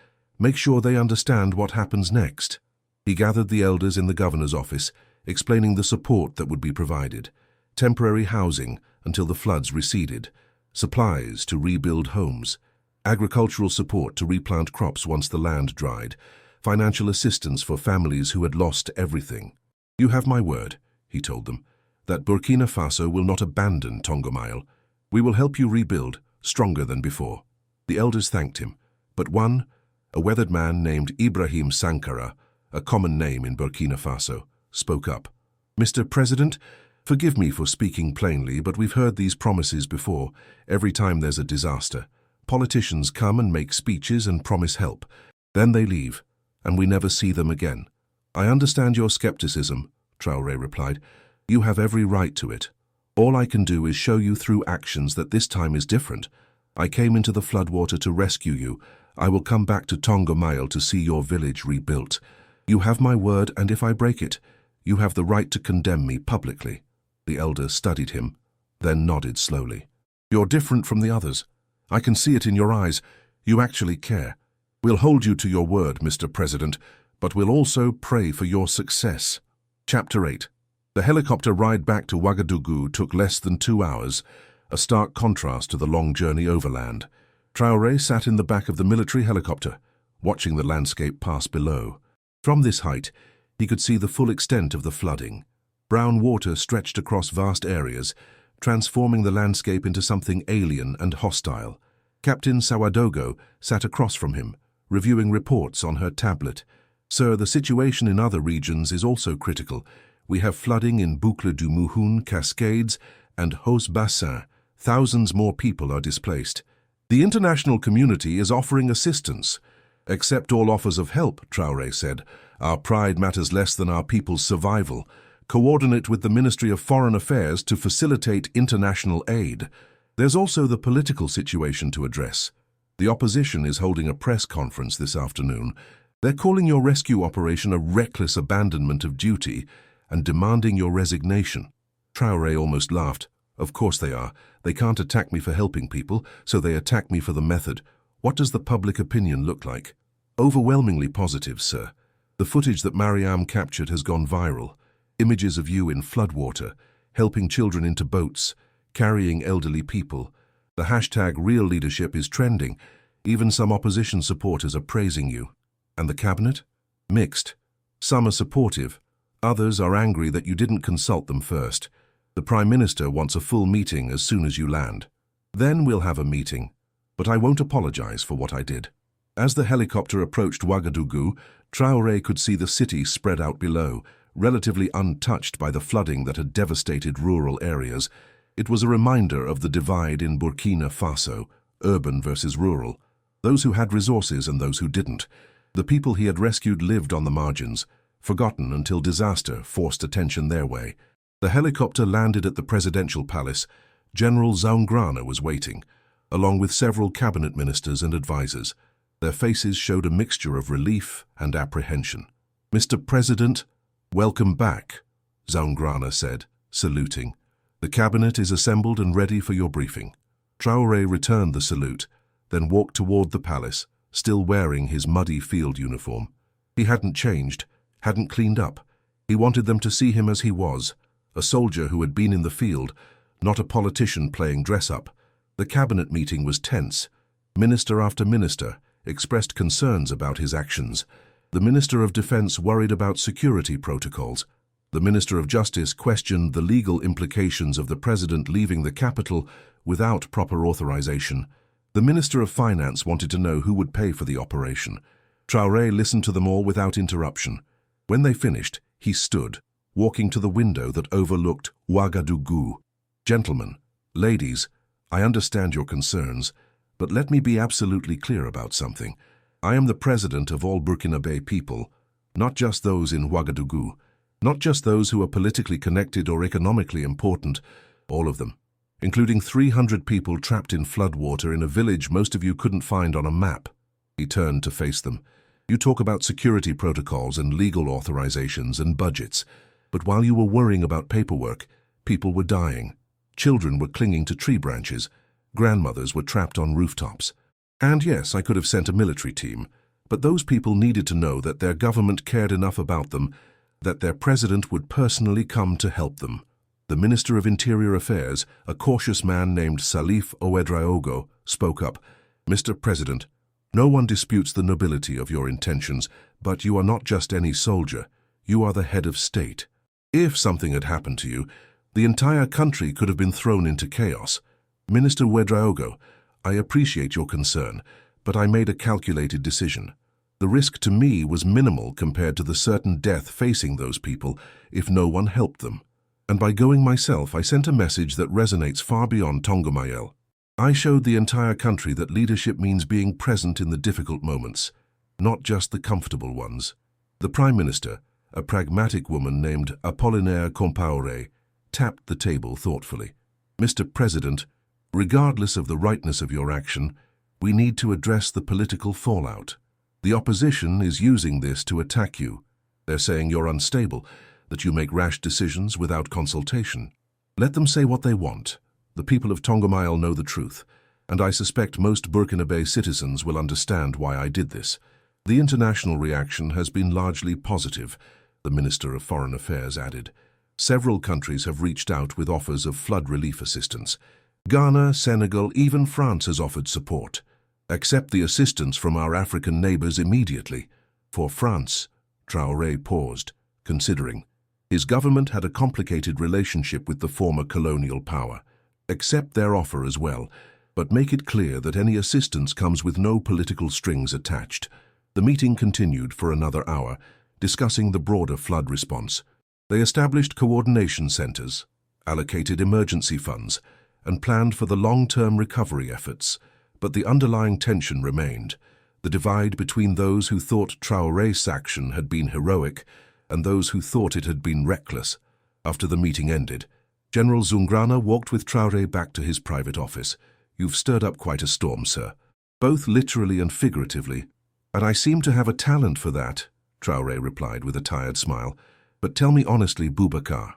Make sure they understand what happens next." He gathered the elders in the governor's office, explaining the support that would be provided. Temporary housing until the floods receded, supplies to rebuild homes, agricultural support to replant crops once the land dried, financial assistance for families who had lost everything. "You have my word," he told them, "that Burkina Faso will not abandon Tongomail. We will help you rebuild, stronger than before." The elders thanked him, but one, a weathered man named Ibrahim Sankara, a common name in Burkina Faso, spoke up. "Mr. President, forgive me for speaking plainly, but we've heard these promises before, every time there's a disaster. Politicians come and make speeches and promise help. Then they leave, and we never see them again. I understand your skepticism," Traoré replied. "You have every right to it. All I can do is show you through actions that this time is different. I came into the floodwater to rescue you. I will come back to Tongomail to see your village rebuilt. You have my word, and if I break it, you have the right to condemn me publicly." The elder studied him, then nodded slowly. "You're different from the others. I can see it in your eyes. You actually care. We'll hold you to your word, Mr. President, but we'll also pray for your success." Chapter 8. The helicopter ride back to Ouagadougou took less than 2 hours, a stark contrast to the long journey overland. Traoré sat in the back of the military helicopter, watching the landscape pass below. From this height, he could see the full extent of the flooding. Brown water stretched across vast areas, transforming the landscape into something alien and hostile. Captain Sawadogo sat across from him, reviewing reports on her tablet. "Sir, the situation in other regions is also critical. We have flooding in Boucle du Mouhoun, Cascades, and Haut-Bassin. Thousands more people are displaced. The international community is offering assistance." "Accept all offers of help," Traoré said. "Our pride matters less than our people's survival. Coordinate with the Ministry of Foreign Affairs to facilitate international aid. There's also the political situation to address. The opposition is holding a press conference this afternoon. They're calling your rescue operation a reckless abandonment of duty and demanding your resignation." Traoré almost laughed. "Of course they are. They can't attack me for helping people, so they attack me for the method. What does the public opinion look like?" "Overwhelmingly positive, sir. The footage that Mariam captured has gone viral. Images of you in floodwater, helping children into boats, carrying elderly people. The hashtag Real Leadership is trending. Even some opposition supporters are praising you." "And the cabinet?" "Mixed. Some are supportive. Others are angry that you didn't consult them first. The Prime Minister wants a full meeting as soon as you land." "Then we'll have a meeting. But I won't apologize for what I did." As the helicopter approached Ouagadougou, Traoré could see the city spread out below, relatively untouched by the flooding that had devastated rural areas. It was a reminder of the divide in Burkina Faso, urban versus rural, those who had resources and those who didn't. The people he had rescued lived on the margins, forgotten until disaster forced attention their way. The helicopter landed at the presidential palace. General Zaungrana was waiting, along with several cabinet ministers and advisers. Their faces showed a mixture of relief and apprehension. "Mr. President, welcome back," Zaungrana said, saluting. "The cabinet is assembled and ready for your briefing." Traoré returned the salute, then walked toward the palace, still wearing his muddy field uniform. He hadn't changed, hadn't cleaned up. He wanted them to see him as he was, a soldier who had been in the field, not a politician playing dress-up. The cabinet meeting was tense. Minister after minister expressed concerns about his actions. The Minister of Defense worried about security protocols. The Minister of Justice questioned the legal implications of the president leaving the capital without proper authorization. The Minister of Finance wanted to know who would pay for the operation. Traoré listened to them all without interruption. When they finished, he stood, walking to the window that overlooked Ouagadougou. "Gentlemen, ladies, I understand your concerns, but let me be absolutely clear about something. I am the president of all Burkinabe people, not just those in Ouagadougou, not just those who are politically connected or economically important, all of them, including 300 people trapped in floodwater in a village most of you couldn't find on a map." He turned to face them. "You talk about security protocols and legal authorizations and budgets, but while you were worrying about paperwork, people were dying. Children were clinging to tree branches. Grandmothers were trapped on rooftops. And yes, I could have sent a military team, but those people needed to know that their government cared enough about them that their president would personally come to help them." The Minister of Interior Affairs, a cautious man named Salif Ouedraogo, spoke up. "Mr. President, no one disputes the nobility of your intentions, but you are not just any soldier. You are the head of state. If something had happened to you, the entire country could have been thrown into chaos. Minister Ouedraogo, I appreciate your concern, but I made a calculated decision. The risk to me was minimal compared to the certain death facing those people if no one helped them. And by going myself, I sent a message that resonates far beyond Tongomayel. I showed the entire country that leadership means being present in the difficult moments, not just the comfortable ones." The Prime Minister, a pragmatic woman named Apollinaire Compaoré, tapped the table thoughtfully. "Mr. President, regardless of the rightness of your action, we need to address the political fallout. The opposition is using this to attack you. They're saying you're unstable, that you make rash decisions without consultation. Let them say what they want. The people of Tongomayel know the truth, and I suspect most Burkinabe citizens will understand why I did this. The international reaction has been largely positive," the Minister of Foreign Affairs added. "Several countries have reached out with offers of flood relief assistance. Ghana, Senegal, even France has offered support. Accept the assistance from our African neighbors immediately." For France, Traoré paused, considering. His government had a complicated relationship with the former colonial power. "Accept their offer as well, but make it clear that any assistance comes with no political strings attached." The meeting continued for another hour, discussing the broader flood response. They established coordination centers, allocated emergency funds, and planned for the long-term recovery efforts. But the underlying tension remained, the divide between those who thought Traoré's action had been heroic and those who thought it had been reckless. After the meeting ended, General Zaungrana walked with Traoré back to his private office. "You've stirred up quite a storm, sir, both literally and figuratively, and I seem to have a talent for that," Traoré replied with a tired smile. "But tell me honestly, Boubacar,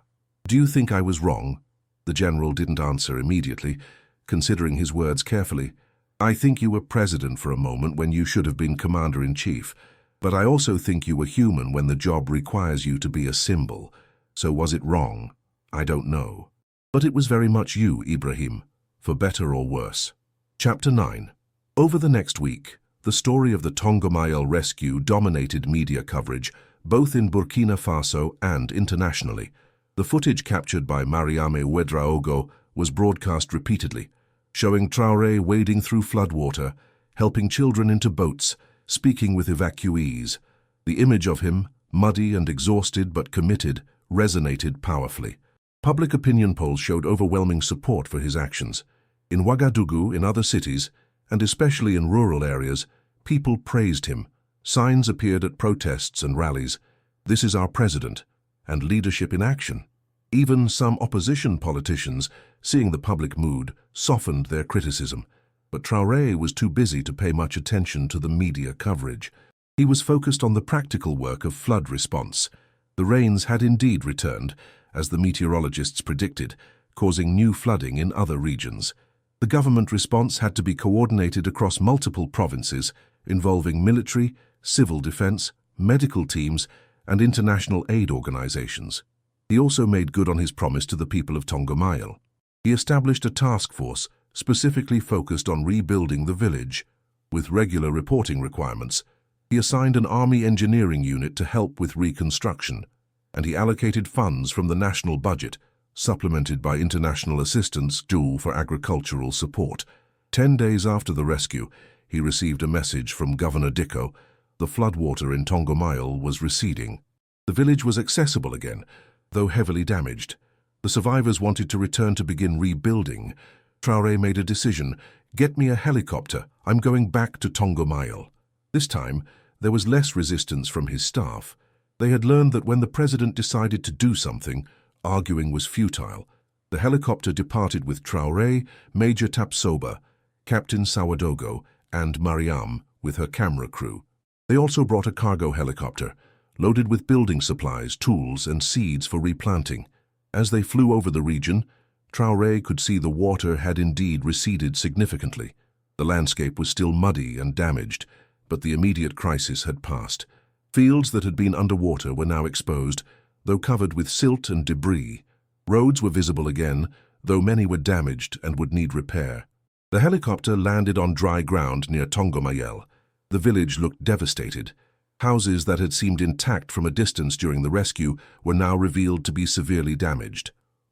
do you think I was wrong?" The general didn't answer immediately, considering his words carefully. "I think you were president for a moment when you should have been commander-in-chief, but I also think you were human when the job requires you to be a symbol. So was it wrong? I don't know. But it was very much you, Ibrahim, for better or worse." Chapter 9. Over the next week, the story of the Tongomayel rescue dominated media coverage, both in Burkina Faso and internationally. The footage captured by Mariame Ouedraogo was broadcast repeatedly, showing Traoré wading through floodwater, helping children into boats, speaking with evacuees. The image of him, muddy and exhausted but committed, resonated powerfully. Public opinion polls showed overwhelming support for his actions. In Ouagadougou, in other cities, and especially in rural areas, people praised him. Signs appeared at protests and rallies. "This is our president," and "leadership in action." Even some opposition politicians, seeing the public mood, softened their criticism. But Traoré was too busy to pay much attention to the media coverage. He was focused on the practical work of flood response. The rains had indeed returned, as the meteorologists predicted, causing new flooding in other regions. The government response had to be coordinated across multiple provinces, involving military, civil defense, medical teams, and international aid organizations. He also made good on his promise to the people of Tongomayel. He established a task force specifically focused on rebuilding the village. With regular reporting requirements, he assigned an army engineering unit to help with reconstruction, and he allocated funds from the national budget, supplemented by international assistance due for agricultural support. 10 days after the rescue, he received a message from Governor Dicko. The floodwater in Tongomayel was receding. The village was accessible again, though heavily damaged. The survivors wanted to return to begin rebuilding. Traoré made a decision. "Get me a helicopter. I'm going back to Tongomayel." This time, there was less resistance from his staff. They had learned that when the president decided to do something, arguing was futile. The helicopter departed with Traoré, Major Tapsoba, Captain Sawadogo, and Mariam with her camera crew. They also brought a cargo helicopter, loaded with building supplies, tools, and seeds for replanting. As they flew over the region, Traoré could see the water had indeed receded significantly. The landscape was still muddy and damaged, but the immediate crisis had passed. Fields that had been underwater were now exposed, though covered with silt and debris. Roads were visible again, though many were damaged and would need repair. The helicopter landed on dry ground near Tongomayel. The village looked devastated. Houses that had seemed intact from a distance during the rescue were now revealed to be severely damaged.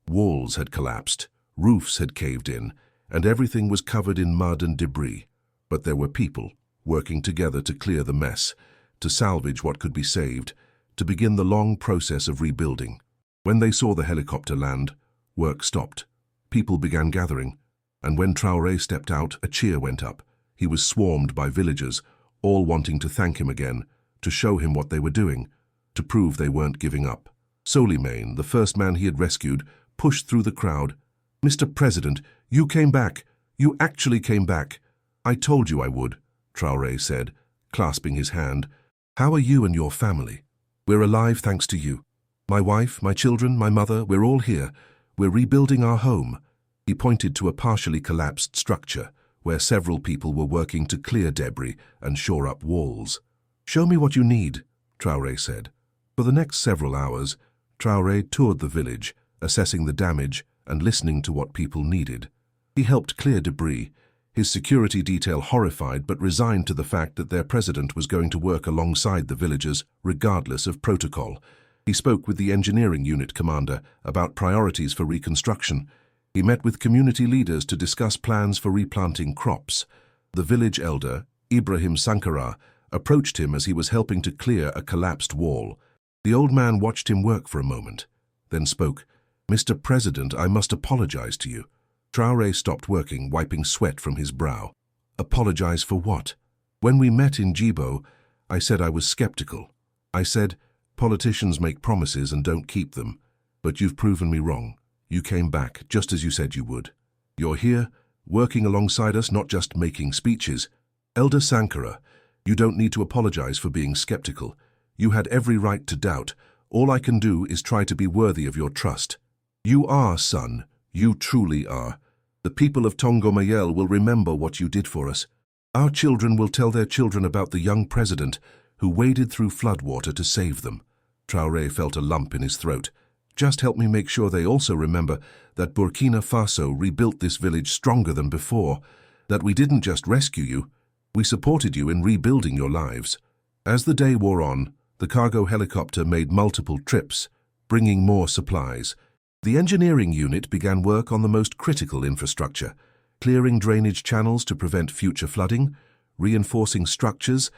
Walls had collapsed, roofs had caved in, and everything was covered in mud and debris. But there were people working together to clear the mess, to salvage what could be saved, to begin the long process of rebuilding. When they saw the helicopter land, work stopped. People began gathering, and when Traoré stepped out, a cheer went up. He was swarmed by villagers, all wanting to thank him again, to show him what they were doing, to prove they weren't giving up. Solimane, the first man he had rescued, pushed through the crowd. "Mr. President, you came back. You actually came back. I told you I would," Traoré said, clasping his hand. "How are you and your family?" "We're alive thanks to you. My wife, my children, my mother, we're all here. We're rebuilding our home." He pointed to a partially collapsed structure, where several people were working to clear debris and shore up walls. "Show me what you need," Traoré said. For the next several hours, Traoré toured the village, assessing the damage and listening to what people needed. He helped clear debris, his security detail horrified but resigned to the fact that their president was going to work alongside the villagers, regardless of protocol. He spoke with the engineering unit commander about priorities for reconstruction. He met with community leaders to discuss plans for replanting crops. The village elder, Ibrahim Sankara, approached him as he was helping to clear a collapsed wall. The old man watched him work for a moment, then spoke. "Mr. President, I must apologize to you." Traoré stopped working, wiping sweat from his brow. "Apologize for what?" "When we met in Djibo, I said I was skeptical. I said, politicians make promises and don't keep them. But you've proven me wrong. You came back, just as you said you would. You're here, working alongside us, not just making speeches. Elder Sankara, you don't need to apologize for being skeptical. You had every right to doubt. All I can do is try to be worthy of your trust. You are, son. You truly are. The people of Tongomayel will remember what you did for us. Our children will tell their children about the young president who waded through floodwater to save them." Traoré felt a lump in his throat. "Just help me make sure they also remember that Burkina Faso rebuilt this village stronger than before, that we didn't just rescue you, we supported you in rebuilding your lives." As the day wore on, the cargo helicopter made multiple trips, bringing more supplies. The engineering unit began work on the most critical infrastructure, clearing drainage channels to prevent future flooding, reinforcing structures,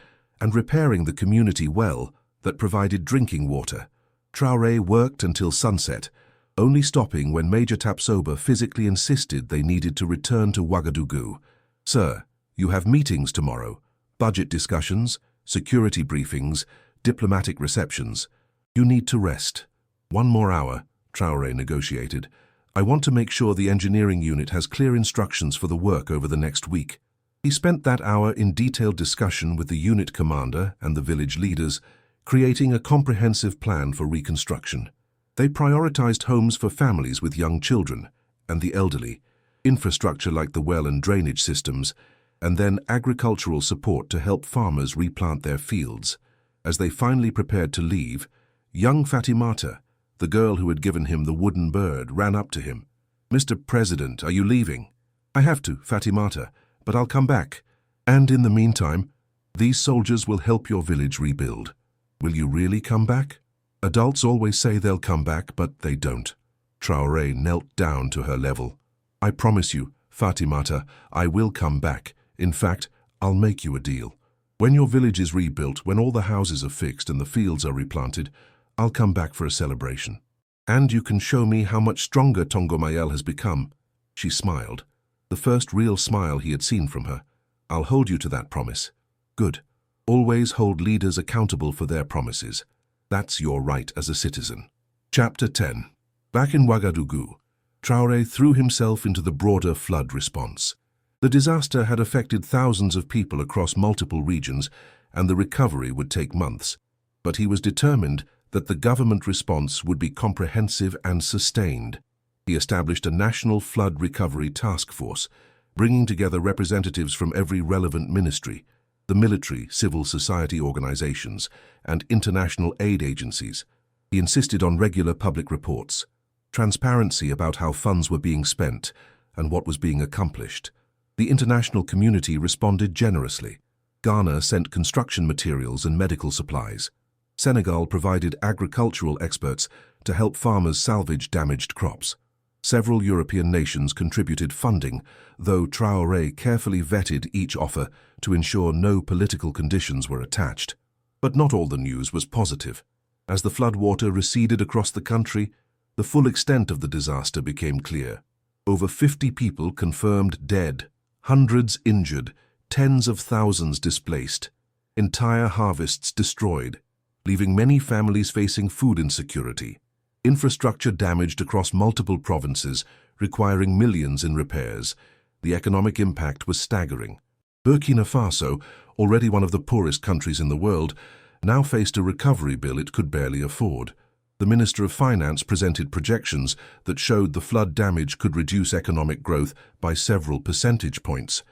and repairing the community well that provided drinking water. Traoré worked until sunset, only stopping when Major Tapsoba physically insisted they needed to return to Ouagadougou. "Sir, you have meetings tomorrow, budget discussions, security briefings, diplomatic receptions. You need to rest." "1 more hour," Traoré negotiated. "I want to make sure the engineering unit has clear instructions for the work over the next week." He spent that hour in detailed discussion with the unit commander and the village leaders, creating a comprehensive plan for reconstruction. They prioritized homes for families with young children and the elderly, infrastructure like the well and drainage systems, and then agricultural support to help farmers replant their fields. As they finally prepared to leave, young Fatimata, the girl who had given him the wooden bird, ran up to him. "Mr. President, are you leaving?" "I have to, Fatimata, but I'll come back. And in the meantime, these soldiers will help your village rebuild." "Will you really come back?" "Adults always say they'll come back, but they don't." Traoré knelt down to her level. "I promise you, Fatimata, I will come back. In fact, I'll make you a deal. When your village is rebuilt, when all the houses are fixed and the fields are replanted, I'll come back for a celebration. And you can show me how much stronger Tongomayel has become." She smiled, the first real smile he had seen from her. "I'll hold you to that promise." "Good. Always hold leaders accountable for their promises. That's your right as a citizen." Chapter 10. Back in Ouagadougou, Traoré threw himself into the broader flood response. The disaster had affected thousands of people across multiple regions, and the recovery would take months. But he was determined that the government response would be comprehensive and sustained. He established a national flood recovery task force, bringing together representatives from every relevant ministry, the military, civil society organizations, and international aid agencies. He insisted on regular public reports, transparency about how funds were being spent and what was being accomplished. The international community responded generously. Ghana sent construction materials and medical supplies. Senegal provided agricultural experts to help farmers salvage damaged crops. Several European nations contributed funding, though Traoré carefully vetted each offer to ensure no political conditions were attached. But not all the news was positive. As the floodwater receded across the country, the full extent of the disaster became clear. Over 50 people confirmed dead, hundreds injured, tens of thousands displaced, entire harvests destroyed, leaving many families facing food insecurity. Infrastructure damaged across multiple provinces, requiring millions in repairs. The economic impact was staggering. Burkina Faso, already one of the poorest countries in the world, now faced a recovery bill it could barely afford. The Minister of Finance presented projections that showed the flood damage could reduce economic growth by several percentage points.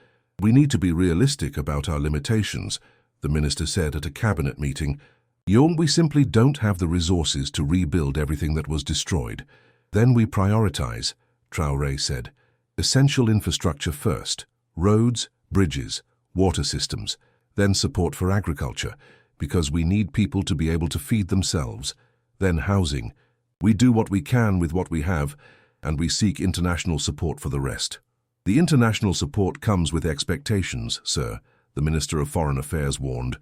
"We need to be realistic about our limitations," the minister said at a cabinet meeting. "We simply don't have the resources to rebuild everything that was destroyed." "Then we prioritize," Traoré said. "Essential infrastructure first, roads, bridges, water systems, then support for agriculture, because we need people to be able to feed themselves, then housing. We do what we can with what we have, and we seek international support for the rest." "The international support comes with expectations, sir," the Minister of Foreign Affairs warned.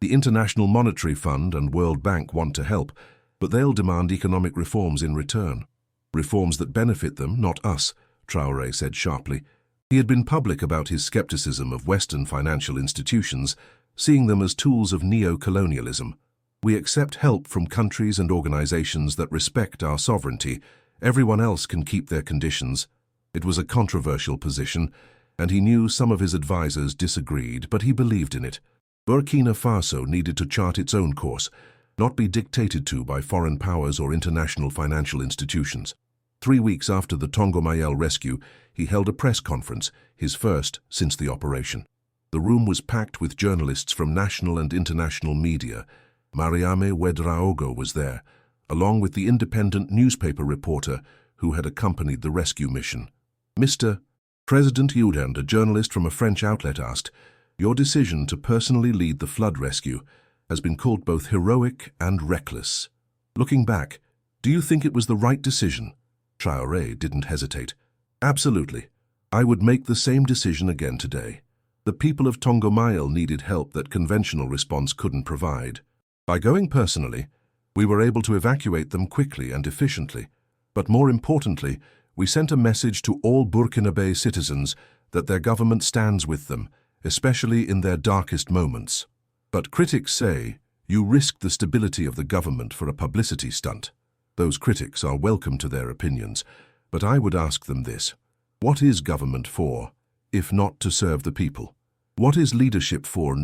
"The International Monetary Fund and World Bank want to help, but they'll demand economic reforms in return. Reforms that benefit them, not us," Traoré said sharply. He had been public about his skepticism of Western financial institutions, seeing them as tools of neo-colonialism. "We accept help from countries and organizations that respect our sovereignty. Everyone else can keep their conditions." It was a controversial position, and he knew some of his advisors disagreed, but he believed in it. Burkina Faso needed to chart its own course, not be dictated to by foreign powers or international financial institutions. 3 weeks after the Tongomayel rescue, he held a press conference, his first since the operation. The room was packed with journalists from national and international media. Mariame Ouedraogo was there, along with the independent newspaper reporter who had accompanied the rescue mission. "Mr. President Youdand," a journalist from a French outlet asked, "your decision to personally lead the flood rescue has been called both heroic and reckless. Looking back, do you think it was the right decision?" Traoré didn't hesitate. "Absolutely. I would make the same decision again today." The people of Tongomail needed help that conventional response couldn't provide. By going personally, we were able to evacuate them quickly and efficiently. But more importantly, we sent a message to all Burkinabe citizens that their government stands with them, especially in their darkest moments. But critics say, you risk the stability of the government for a publicity stunt. Those critics are welcome to their opinions, but I would ask them this. What is government for, if not to serve the people? What is leadership for,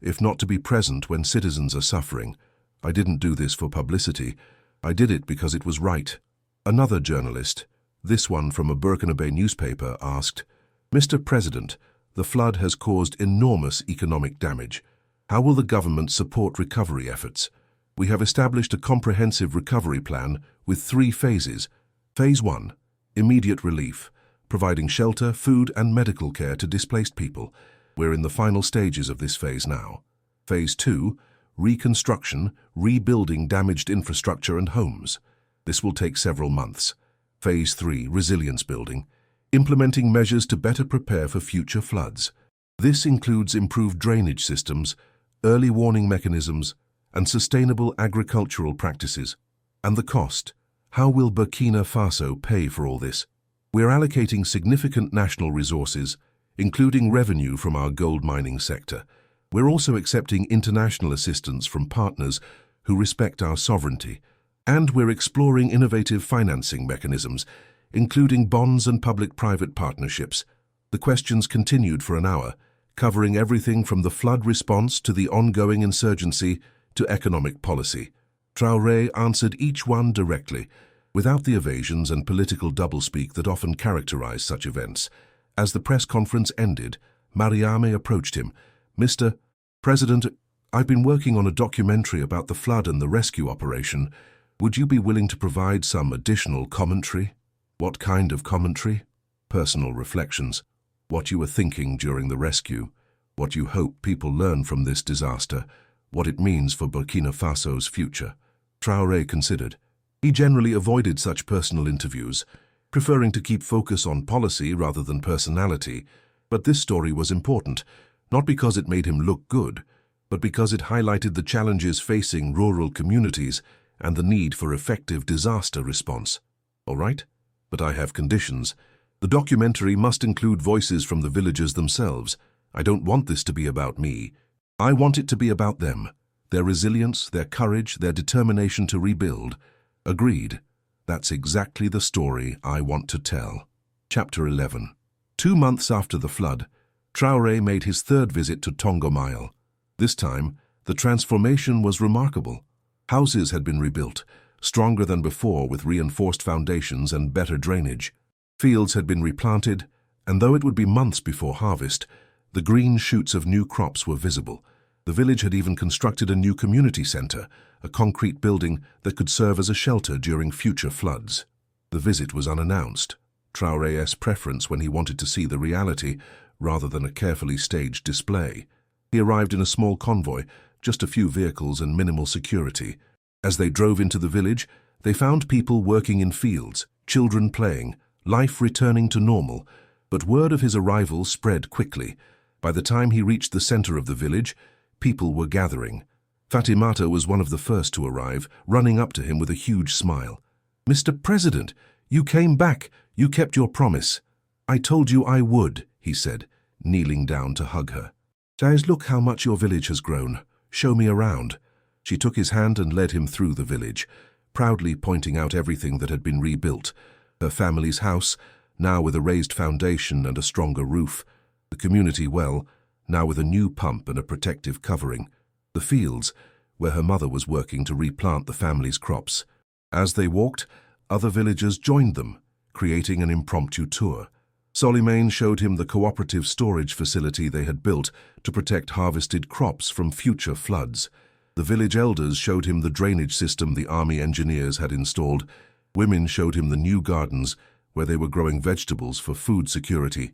if not to be present when citizens are suffering? I didn't do this for publicity. I did it because it was right. Another journalist, this one from a Burkinabe newspaper, asked, Mr. President, the flood has caused enormous economic damage. How will the government support recovery efforts? We have established a comprehensive recovery plan with 3 phases. Phase 1, immediate relief, providing shelter, food and medical care to displaced people. We're in the final stages of this phase now. Phase 2, reconstruction, rebuilding damaged infrastructure and homes. This will take several months. Phase 3, resilience building, implementing measures to better prepare for future floods. This includes improved drainage systems, early warning mechanisms, and sustainable agricultural practices. And the cost? How will Burkina Faso pay for all this? We're allocating significant national resources, including revenue from our gold mining sector. We're also accepting international assistance from partners who respect our sovereignty. And we're exploring innovative financing mechanisms, including bonds and public-private partnerships. The questions continued for an hour, covering everything from the flood response to the ongoing insurgency to economic policy. Traoré answered each one directly, without the evasions and political doublespeak that often characterize such events. As the press conference ended, Mariame approached him. Mr. President, I've been working on a documentary about the flood and the rescue operation. Would you be willing to provide some additional commentary? What kind of commentary? Personal reflections. What you were thinking during the rescue. What you hope people learn from this disaster. What it means for Burkina Faso's future. Traoré considered. He generally avoided such personal interviews, preferring to keep focus on policy rather than personality. But this story was important, not because it made him look good, but because it highlighted the challenges facing rural communities and the need for effective disaster response. All right? But I have conditions. The documentary must include voices from the villagers themselves. I don't want this to be about me. I want it to be about them, their resilience, their courage, their determination to rebuild. Agreed. That's exactly the story I want to tell. Chapter 11. 2 months after the flood, Traoré made his 3rd visit to Tongomail. This time, the transformation was remarkable. Houses had been rebuilt, stronger than before with reinforced foundations and better drainage. Fields had been replanted, and though it would be months before harvest, the green shoots of new crops were visible. The village had even constructed a new community center, a concrete building that could serve as a shelter during future floods. The visit was unannounced, Traoré's preference when he wanted to see the reality rather than a carefully staged display. He arrived in a small convoy, just a few vehicles and minimal security. As they drove into the village, they found people working in fields, children playing, life returning to normal. But word of his arrival spread quickly. By the time he reached the center of the village, people were gathering. Fatimata was one of the first to arrive, running up to him with a huge smile. Mr. President, you came back. You kept your promise. I told you I would, he said, kneeling down to hug her. Guys, look how much your village has grown. Show me around. She took his hand and led him through the village, proudly pointing out everything that had been rebuilt. Her family's house, now with a raised foundation and a stronger roof. The community well, now with a new pump and a protective covering. The fields, where her mother was working to replant the family's crops. As they walked, other villagers joined them, creating an impromptu tour. Solimane showed him the cooperative storage facility they had built to protect harvested crops from future floods. The village elders showed him the drainage system the army engineers had installed. Women showed him the new gardens where they were growing vegetables for food security.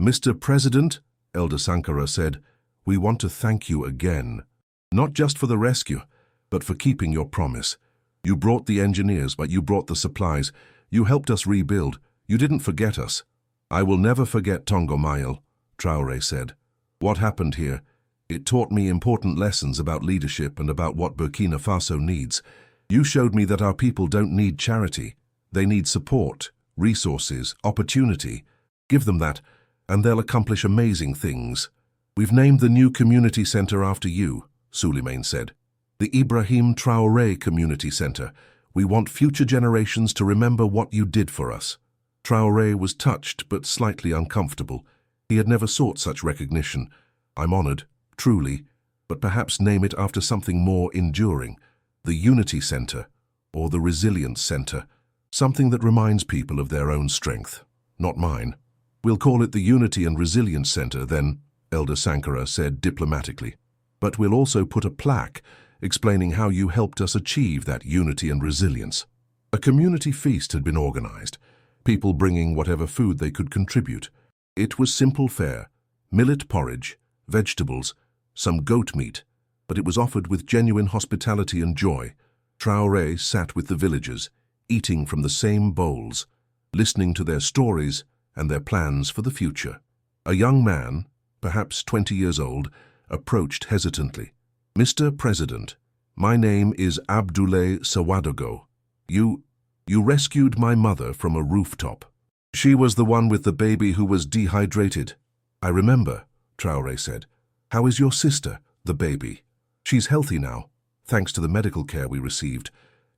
Mr. President, Elder Sankara said, we want to thank you again. Not just for the rescue, but for keeping your promise. You brought the engineers, but you brought the supplies. You helped us rebuild. You didn't forget us. I will never forget Tongomail, Traoré said. What happened here? It taught me important lessons about leadership and about what Burkina Faso needs. You showed me that our people don't need charity. They need support, resources, opportunity. Give them that, and they'll accomplish amazing things. We've named the new community center after you, Suleiman said. The Ibrahim Traoré Community Center. We want future generations to remember what you did for us. Traoré was touched but slightly uncomfortable. He had never sought such recognition. I'm honored, truly, but perhaps name it after something more enduring. The Unity Center, or the Resilience Center. Something that reminds people of their own strength, not mine. We'll call it the Unity and Resilience Center then, Elder Sankara said diplomatically. But we'll also put a plaque explaining how you helped us achieve that unity and resilience. A community feast had been organized, people bringing whatever food they could contribute. It was simple fare, millet porridge, vegetables, some goat meat, but it was offered with genuine hospitality and joy. Traoré sat with the villagers, eating from the same bowls, listening to their stories and their plans for the future. A young man, perhaps 20 years old, approached hesitantly. Mr. President, my name is Abdoulaye Sawadogo. You rescued my mother from a rooftop. She was the one with the baby who was dehydrated. I remember, Traoré said. How is your sister, the baby? She's healthy now, thanks to the medical care we received.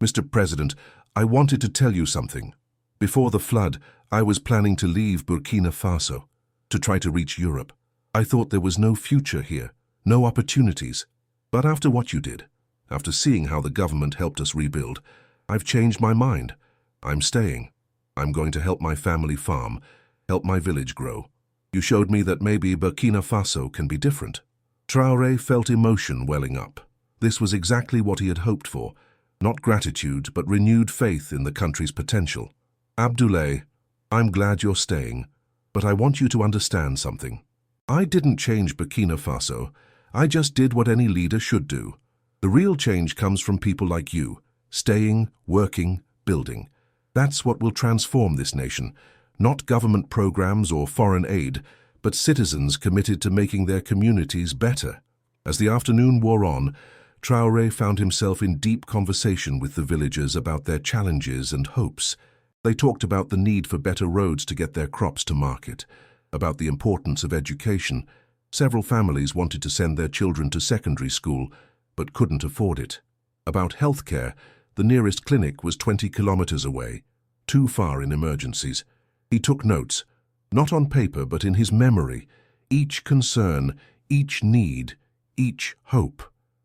Mr. President, I wanted to tell you something. Before the flood, I was planning to leave Burkina Faso, to try to reach Europe. I thought there was no future here, no opportunities. But after what you did, after seeing how the government helped us rebuild, I've changed my mind. I'm staying. I'm going to help my family farm, help my village grow. You showed me that maybe Burkina Faso can be different. Traoré felt emotion welling up. This was exactly what he had hoped for. Not gratitude, but renewed faith in the country's potential. Abdoulaye, I'm glad you're staying, but I want you to understand something. I didn't change Burkina Faso. I just did what any leader should do. The real change comes from people like you, staying, working, building. That's what will transform this nation. Not government programs or foreign aid, but citizens committed to making their communities better. As the afternoon wore on, Traoré found himself in deep conversation with the villagers about their challenges and hopes. They talked about the need for better roads to get their crops to market, about the importance of education. Several families wanted to send their children to secondary school, but couldn't afford it. About healthcare, the nearest clinic was 20 kilometers away, too far in emergencies. He took notes, not on paper but in his memory, each concern, each need, each hope.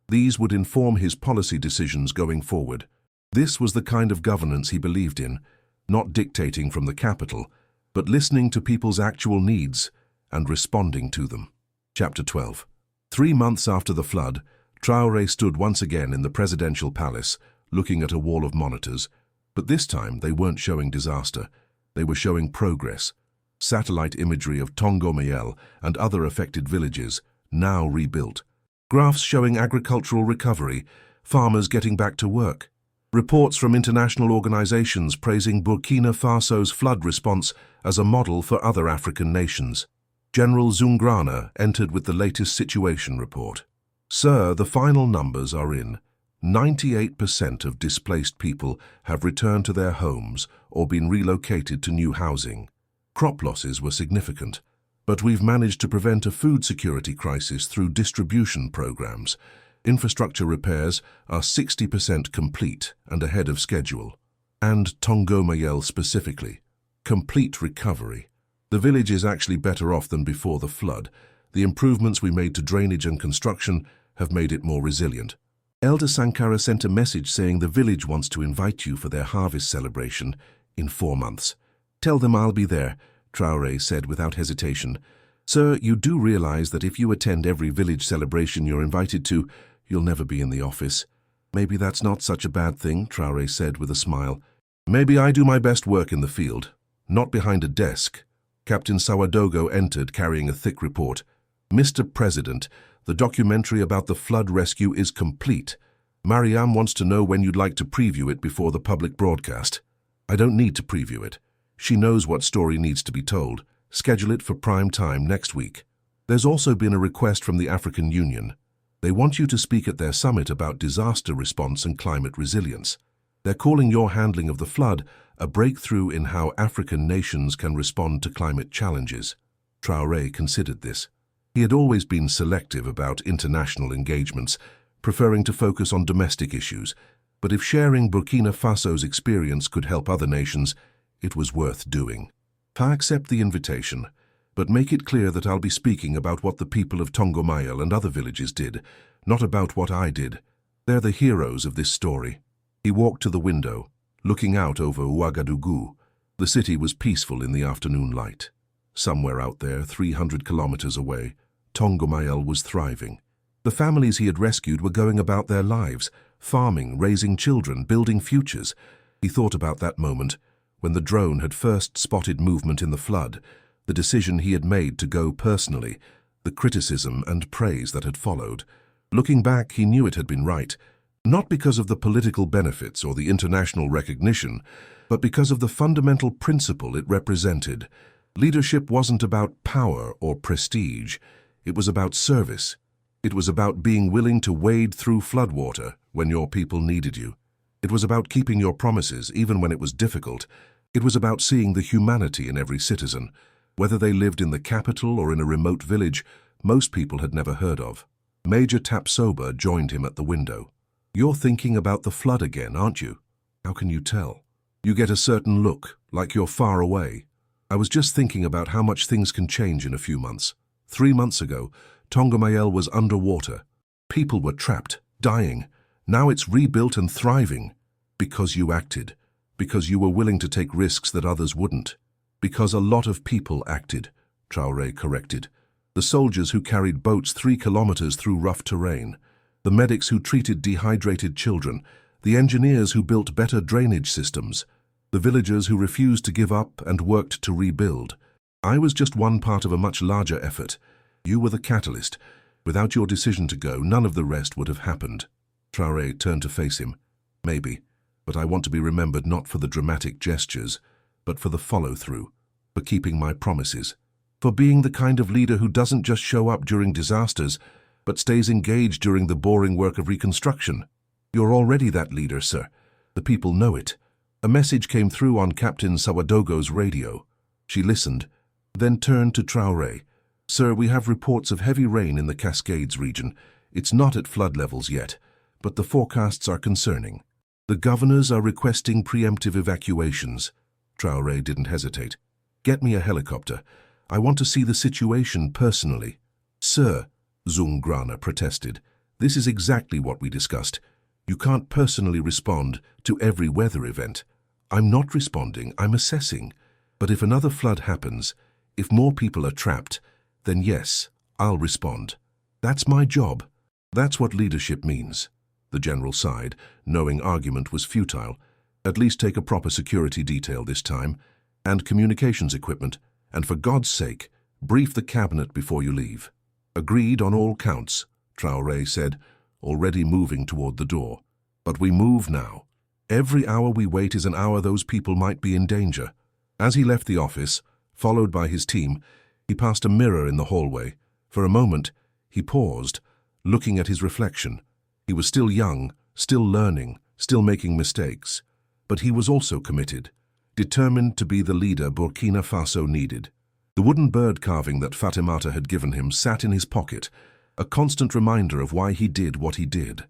These would inform his policy decisions going forward. This was the kind of governance he believed in, not dictating from the capital, but listening to people's actual needs and responding to them. Chapter 12. 3 months after the flood, Traoré stood once again in the presidential palace, looking at a wall of monitors. But this time they weren't showing disaster. They were showing progress. Satellite imagery of Tongomayel and other affected villages, now rebuilt. Graphs showing agricultural recovery, farmers getting back to work. Reports from international organizations praising Burkina Faso's flood response as a model for other African nations. General Zungrana entered with the latest situation report. Sir, the final numbers are in. 98% of displaced people have returned to their homes or been relocated to new housing. Crop losses were significant, but we've managed to prevent a food security crisis through distribution programs. Infrastructure repairs are 60% complete and ahead of schedule. And Tongomayel specifically. Complete recovery. The village is actually better off than before the flood. The improvements we made to drainage and construction have made it more resilient. Elder Sankara sent a message saying the village wants to invite you for their harvest celebration in 4 months. Tell them I'll be there, Traoré said without hesitation. Sir, you do realize that if you attend every village celebration you're invited to, you'll never be in the office. Maybe that's not such a bad thing, Traoré said with a smile. Maybe I do my best work in the field, not behind a desk. Captain Sawadogo entered carrying a thick report. Mr. President, the documentary about the flood rescue is complete. Mariam wants to know when you'd like to preview it before the public broadcast. I don't need to preview it. She knows what story needs to be told. Schedule it for prime time next week. There's also been a request from the African Union. They want you to speak at their summit about disaster response and climate resilience. They're calling your handling of the flood a breakthrough in how African nations can respond to climate challenges. Traoré considered this. He had always been selective about international engagements, preferring to focus on domestic issues. But if sharing Burkina Faso's experience could help other nations, it was worth doing. I accept the invitation, but make it clear that I'll be speaking about what the people of Tongomayel and other villages did, not about what I did. They're the heroes of this story. He walked to the window, looking out over Ouagadougou. The city was peaceful in the afternoon light. Somewhere out there, 300 kilometers away, Tongomayel was thriving. The families he had rescued were going about their lives, farming, raising children, building futures. He thought about that moment, when the drone had first spotted movement in the flood, the decision he had made to go personally, the criticism and praise that had followed. Looking back, he knew it had been right, not because of the political benefits or the international recognition, but because of the fundamental principle it represented. Leadership wasn't about power or prestige. It was about service. It was about being willing to wade through floodwater when your people needed you. It was about keeping your promises even when it was difficult. It was about seeing the humanity in every citizen. Whether they lived in the capital or in a remote village most people had never heard of. Major Tapsoba joined him at the window. "You're thinking about the flood again, aren't you?" "How can you tell?" "You get a certain look, like you're far away." "I was just thinking about how much things can change in a few months. 3 months ago, Tongomayel was underwater. People were trapped, dying. Now it's rebuilt and thriving. Because you acted. Because you were willing to take risks that others wouldn't. Because a lot of people acted," Traoré corrected. "The soldiers who carried boats 3 kilometers through rough terrain. The medics who treated dehydrated children. The engineers who built better drainage systems. The villagers who refused to give up and worked to rebuild. I was just one part of a much larger effort. You were the catalyst. Without your decision to go, none of the rest would have happened." Traoré turned to face him. "Maybe, but I want to be remembered not for the dramatic gestures, but for the follow-through, for keeping my promises, for being the kind of leader who doesn't just show up during disasters, but stays engaged during the boring work of reconstruction. You're already that leader, sir. The people know it." A message came through on Captain Sawadogo's radio. She listened, then turned to Traoré. "Sir, we have reports of heavy rain in the Cascades region. It's not at flood levels yet, but the forecasts are concerning. The governors are requesting preemptive evacuations." Traoré didn't hesitate. "Get me a helicopter. I want to see the situation personally." "Sir," Zungrana protested, "this is exactly what we discussed. You can't personally respond to every weather event." "I'm not responding, I'm assessing. But if another flood happens, if more people are trapped, then yes, I'll respond. That's my job. That's what leadership means." The general sighed, knowing argument was futile. "At least take a proper security detail this time, and communications equipment, and for God's sake, brief the cabinet before you leave." "Agreed on all counts," Traoré said, already moving toward the door. "But we move now. Every hour we wait is an hour those people might be in danger." As he left the office, followed by his team, he passed a mirror in the hallway. For a moment, he paused, looking at his reflection. He was still young, still learning, still making mistakes. But he was also committed, determined to be the leader Burkina Faso needed. The wooden bird carving that Fatimata had given him sat in his pocket, a constant reminder of why he did what he did.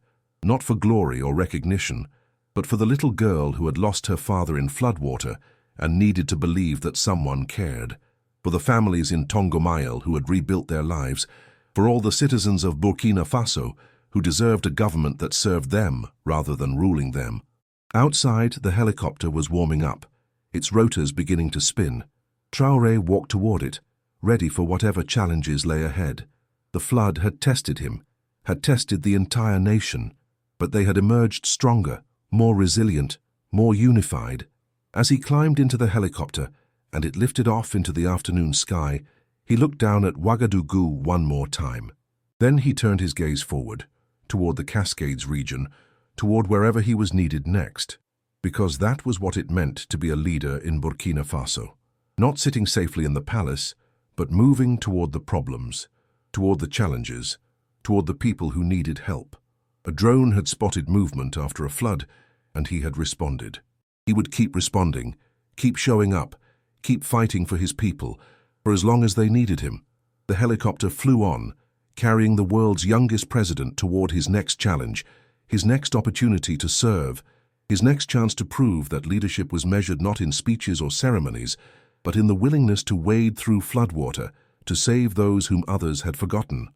Not for glory or recognition, but for the little girl who had lost her father in floodwater and needed to believe that someone cared. For the families in Tongomayel who had rebuilt their lives. For all the citizens of Burkina Faso who deserved a government that served them rather than ruling them. Outside, the helicopter was warming up, its rotors beginning to spin. Traoré walked toward it, ready for whatever challenges lay ahead. The flood had tested him, had tested the entire nation, but they had emerged stronger, more resilient, more unified. As he climbed into the helicopter and it lifted off into the afternoon sky, he looked down at Ouagadougou one more time. Then he turned his gaze forward, toward the Cascades region, toward wherever he was needed next, because that was what it meant to be a leader in Burkina Faso. Not sitting safely in the palace, but moving toward the problems, toward the challenges, toward the people who needed help. A drone had spotted movement after a flood, and he had responded. He would keep responding, keep showing up, keep fighting for his people, for as long as they needed him. The helicopter flew on, carrying the world's youngest president toward his next challenge, his next opportunity to serve, his next chance to prove that leadership was measured not in speeches or ceremonies, but in the willingness to wade through floodwater to save those whom others had forgotten.